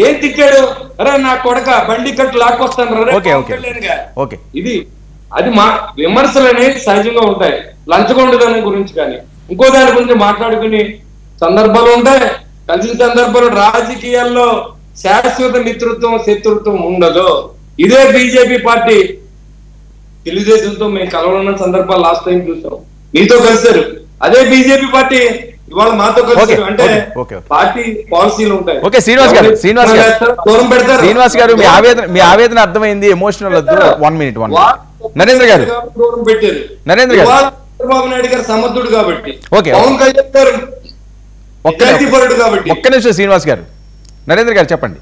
ఏం తిట్టాడు? అరే నా కొడక బండి కట్టు లాక్కొస్తాను రే ఓకే, ఓకే. కళ్యాణ్గా. ఓకే. ఇది అది మా విమర్శలు అనేవి సహజంగా ఉంటాయి. లంచగొండదాని గురించి కానీ ఇంకో దాని గురించి మాట్లాడుకుని సందర్భాలు ఉంటాయి. కలిసిన సందర్భాలు రాజకీయాల్లో శాశ్వత మిత్రత్వం శత్రుత్వం ఉండదు. ఇదే బీజేపీ పార్టీ తెలుగుదేశంతో మేము కలవనున్న సందర్భాలు లాస్ట్ టైం చూసాం. మీతో కలిశారు. అదే బీజేపీ పార్టీ ఇవాళ మాతో కలిసి అంటే పార్టీ పాలసీలు ఉంటాయి. ఓకే శ్రీనివాస్ గారు, దూరం పెడతారు. శ్రీనివాస్ గారు మీ ఆవేదన అర్థమైంది. ఎమోషనల్ వద్దు. 1 minute. నరేంద్ర గారు, దూరం పెట్టారు. నరేంద్ర గారు, చంద్రబాబు నాయుడు గారు సమర్థుడు కాబట్టి, ఓకే, పవన్ కళ్యాణ్ గారు నిజాయితీపరుడు కాబట్టి. ఒక్క నిమిషం శ్రీనివాస్ గారు. నరేంద్ర గారు చెప్పండి.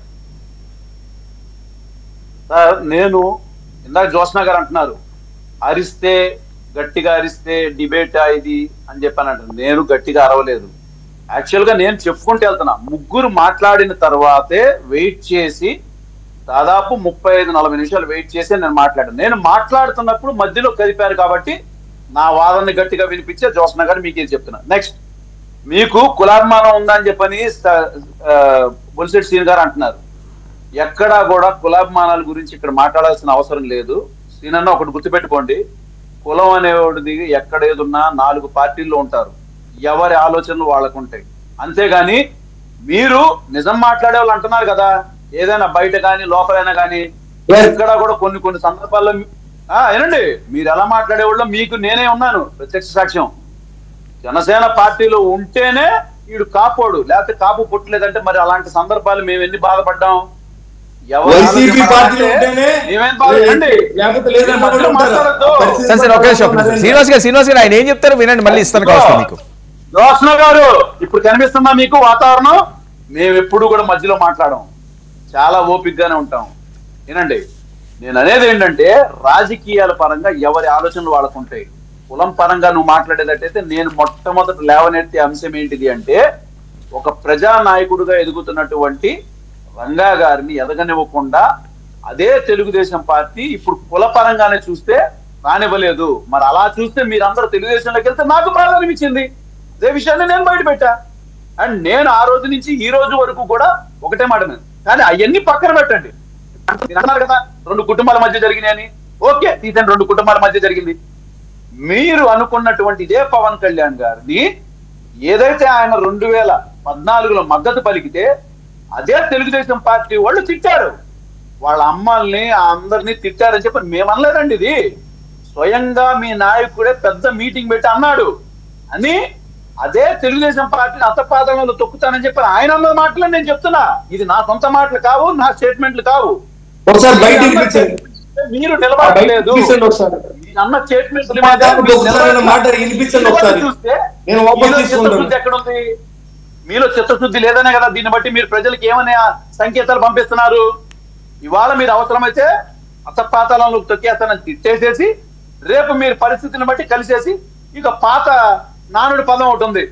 సార్ నేను ఇందాక జ్యోత్స్న గారు అంటున్నారు అరిస్తే గట్టిగా అరిస్తే డిబేట్ ఇది అని చెప్పానంటారు. నేను గట్టిగా అరవలేదు. యాక్చువల్ గా నేను చెప్పుకుంటూ వెళ్తున్నా. ముగ్గురు మాట్లాడిన తర్వాతే వెయిట్ చేసి దాదాపు 35-40 నిమిషాలు వెయిట్ చేసి నేను మాట్లాడాను. నేను మాట్లాడుతున్నప్పుడు మధ్యలో కదిపారు కాబట్టి నా వాదనని గట్టిగా వినిపించే జ్యోత్స్న గారు మీకు ఇది చెప్తున్నా. నెక్స్ట్, మీకు కులాభిమానం ఉందని చెప్పని బొలిశెట్టి శ్రీని గారు అంటున్నారు. ఎక్కడా కూడా కులాభిమానాల గురించి ఇక్కడ మాట్లాడాల్సిన అవసరం లేదు. శ్రీనన్న ఒకటి గుర్తుపెట్టుకోండి, కులం అనేవాడిది ఎక్కడ ఏదున్నా 4 పార్టీల్లో ఉంటారు. ఎవరి ఆలోచనలు వాళ్ళకు ఉంటాయి. అంతేగాని మీరు నిజం మాట్లాడే వాళ్ళు అంటున్నారు కదా, ఏదైనా బయట కానీ లోపలైనా కానీ ఎక్కడ కూడా కొన్ని సందర్భాల్లో ఏనండి మీరు ఎలా మాట్లాడేవాళ్ళు మీకు నేనే ఉన్నాను ప్రత్యక్ష సాక్ష్యం. జనసేన పార్టీలో ఉంటేనే వీడు కాపోడు, లేకపోతే కాపు పుట్టలేదంటే మరి అలాంటి సందర్భాలు మేము ఎన్ని బాధపడ్డాం. శ్రీనివాస్ గారు ఆయన ఏం చెప్తారు వినండి, మళ్ళీ ఇస్తాను కావచ్చు మీకు. జ్యోత్స్న గారు, ఇప్పుడు కనిపిస్తుందా మీకు వాతావరణం? మేము ఎప్పుడు కూడా మధ్యలో మాట్లాడము, చాలా ఓపికగానే ఉంటాం. ఏనండి నేను అనేది ఏంటంటే రాజకీయాల పరంగా ఎవరి ఆలోచనలు వాళ్ళకు ఉంటాయి. కులం పరంగా నువ్వు మాట్లాడేటట్టయితే నేను మొట్టమొదటి లేవనెత్తే అంశం ఏంటిది అంటే, ఒక ప్రజానాయకుడుగా ఎదుగుతున్నటువంటి రంగా గారిని ఎదగనివ్వకుండా అదే తెలుగుదేశం పార్టీ ఇప్పుడు కుల పరంగానే చూస్తే రానివ్వలేదు. మరి అలా చూస్తే మీరందరూ తెలుగుదేశంలోకి వెళ్తే నాకు ప్రాధాన్యం ఇచ్చింది. అదే విషయాన్ని నేను బయట పెట్టా. అండ్ నేను ఆ రోజు నుంచి ఈ రోజు వరకు కూడా ఒకటే మాట మీద, కానీ అవన్నీ పక్కన పెట్టండి. మీరు అన్నారు కదా 2 కుటుంబాల మధ్య జరిగినాయని. ఓకే, తీసండి, 2 కుటుంబాల మధ్య జరిగింది. మీరు అనుకున్నటువంటి ఇదే పవన్ కళ్యాణ్ గారిని ఏదైతే ఆయన 2014లో మద్దతు పలికితే అదే తెలుగుదేశం పార్టీ వాళ్ళు తిట్టారు. వాళ్ళ అమ్మల్ని అందరినీ తిట్టారని చెప్పి మేము అనలేదండి. ఇది స్వయంగా మీ నాయకుడే పెద్ద మీటింగ్ పెట్టి అన్నాడు అని. అదే తెలుగుదేశం పార్టీని అతపాదంలో తొక్కుతానని చెప్పి ఆయన అన్న మాటలు నేను చెప్తున్నా. ఇది నా సొంత మాటలు కావు, నా స్టేట్మెంట్లు కావు. మీరు నిలబడలేదు. అన్న స్టేట్మెంట్ ఎక్కడుంది? మీలో చిత్తశుద్ధి లేదనే కదా దీన్ని బట్టి మీరు ప్రజలకు ఏమనే సంకేతాలు పంపిస్తున్నారు. ఇవాళ మీరు అవసరమైతే అతపాతాలను తొక్కేస్తానని తిట్టేసేసి రేపు మీరు పరిస్థితిని బట్టి కలిసేసి ఇక పాత నానుడి పదం ఒకటి ఉంది,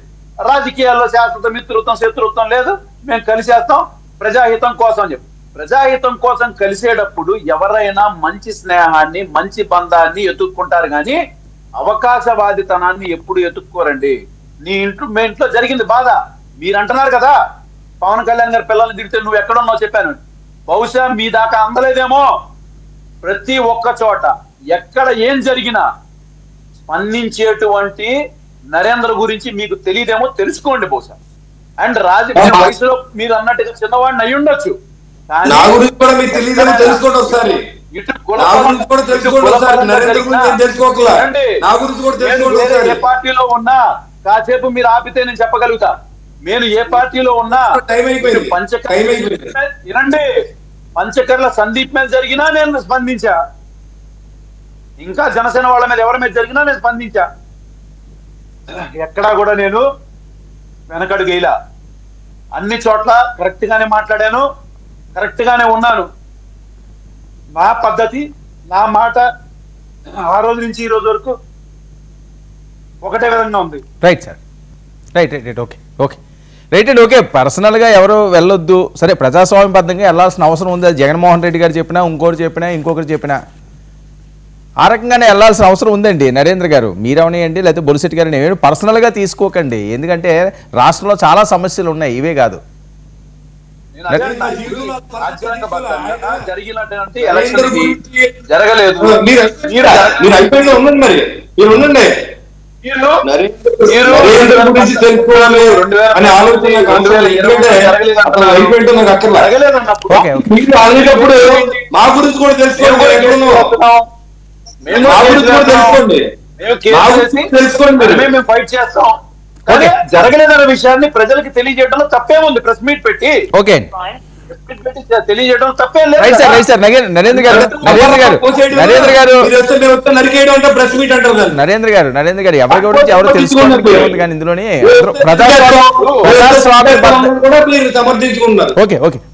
రాజకీయాల్లో శాశ్వత మిత్రత్వం శత్రుత్వం లేదు, మేము కలిసేస్తాం ప్రజాహితం కోసం చెప్పి. ప్రజాహితం కోసం కలిసేటప్పుడు ఎవరైనా మంచి స్నేహాన్ని మంచి బంధాన్ని ఎత్తుక్కుంటారు కానీ అవకాశవాదితనాన్ని ఎప్పుడు ఎత్తుక్కోరండి. నీ మీ ఇంట్లో జరిగింది బాధ. మీరు అంటున్నారు కదా పవన్ కళ్యాణ్ గారి పిల్లల్ని తిడితే నువ్వు ఎక్కడున్నావు చెప్పాను. బహుశా మీ దాకా అందలేదేమో. ప్రతి ఒక్క చోట ఎక్కడ ఏం జరిగినా స్పందించేటువంటి నరేంద్ర గురించి మీకు తెలియదేమో, తెలుసుకోండి. బహుశా అండ్ రాజకీయ వయసులో మీరు అన్నట్టుగా చిన్నవాడిని అయి ఉండొచ్చు, ఏ పార్టీలో ఉన్నా కాసేపు మీరు ఆపితే నేను చెప్పగలుగుతా. నేను ఏ పార్టీలో ఉన్నా వినండి, పంచకర్ల సందీప్ మీద జరిగినా నేను స్పందించా, ఇంకా జనసేన వాళ్ళ మీద ఎవరి మీద జరిగినా నేను స్పందించా. ఎక్కడా కూడా నేను వెనకడుగు వేయలా. అన్ని చోట్ల కరెక్ట్ గానే మాట్లాడాను, కరెక్ట్ గానే ఉన్నాను. నా పద్ధతి, నా మాట ఆ రోజు నుంచి ఈ రోజు వరకు ఒకటే విధంగా ఉంది. Right sir, right right right okay okay right అండి ఓకే. పర్సనల్గా ఎవరు వెళ్ళొద్దు, సరే ప్రజాస్వామ్యబద్ధంగా వెళ్ళాల్సిన అవసరం ఉంది. అది జగన్మోహన్ రెడ్డి గారు చెప్పినా, ఇంకొకరు చెప్పినా, ఇంకొకరు చెప్పినా ఆ రకంగానే వెళ్ళాల్సిన అవసరం ఉందండి నరేంద్ర గారు. మీరవనియండి లేకపోతే బొలిశెట్టి గారిని ఏమీ పర్సనల్గా తీసుకోకండి. ఎందుకంటే రాష్ట్రంలో చాలా సమస్యలు ఉన్నాయి, ఇవే కాదు. నేను అదే అన్నా, ఇది రాజ్యాంగబద్ధంగా జరిగినటువంటి ఎలక్షన్ ఇది జరగలేదు. మీరు అయిపోయింది ఉండండి, మరి మీరు ఉండండి. నరేంద్ర గురించి తెలుసుకోవాలి అనే ఆలోచన అయిపోయింటే నాకు అక్కర్లా. మీరు అనేటప్పుడు మా గురించి కూడా తెలుసుకోండి, తెలుసుకోండి. మేము ఫైట్ చేస్తాం, కానీ జరగలేదన్న విషయాన్ని ప్రజలకు తెలియజేయడంలో తప్పేముంది? ప్రెస్ మీట్ పెట్టి తెలియజేయడం తప్పేం లేదు. నరేంద్ర గారు ఎవరి గురించి ఎవరు తెలుసుకోండి, కానీ ఇందులోని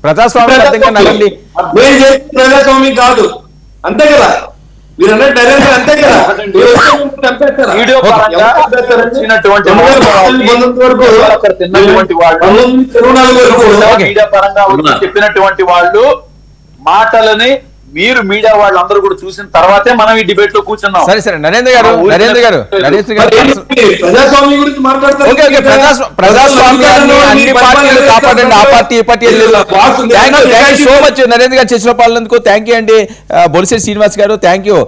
ప్రజాస్వామ్యం కాదు, అంతే కదా మీరు అన్నట్టు అంతే కదా. వీడియో పరంగా చెప్పినటువంటి వాళ్ళు మాటలని మీరు మీడియా వాళ్ళందరూ కూడా చూసిన తర్వాతే మనం ఈ డిబేట్ లో కూర్చున్నాం. సరే నరేంద్ర గారు ప్రజాస్వామ్యం గురించి మాట్లాడతారు. ప్రజాస్వామ్యాన్ని అన్ని పార్టీలు కాపాడండి, ఆ పార్టీ ఈ పార్టీ సో మచ్ నరేంద్ర గారు చర్చలో పాల్గొన్నందుకు థ్యాంక్ యూ అండి. బొలిశెట్టి శ్రీనివాస్ గారు థ్యాంక్ యూ,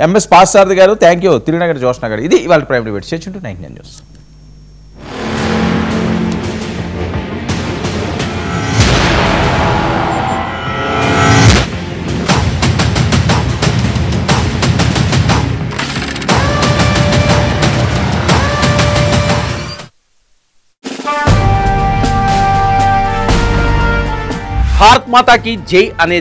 ఎంఎస్ పార్సారథి గారు థ్యాంక్ యూ, తిరునగర్ జోష్న గారు. ఇది ఇవాళ ప్రైమ్ డిబేట్. చర్చ 99 న్యూస్. భారత్ మాతా కీ జై అనే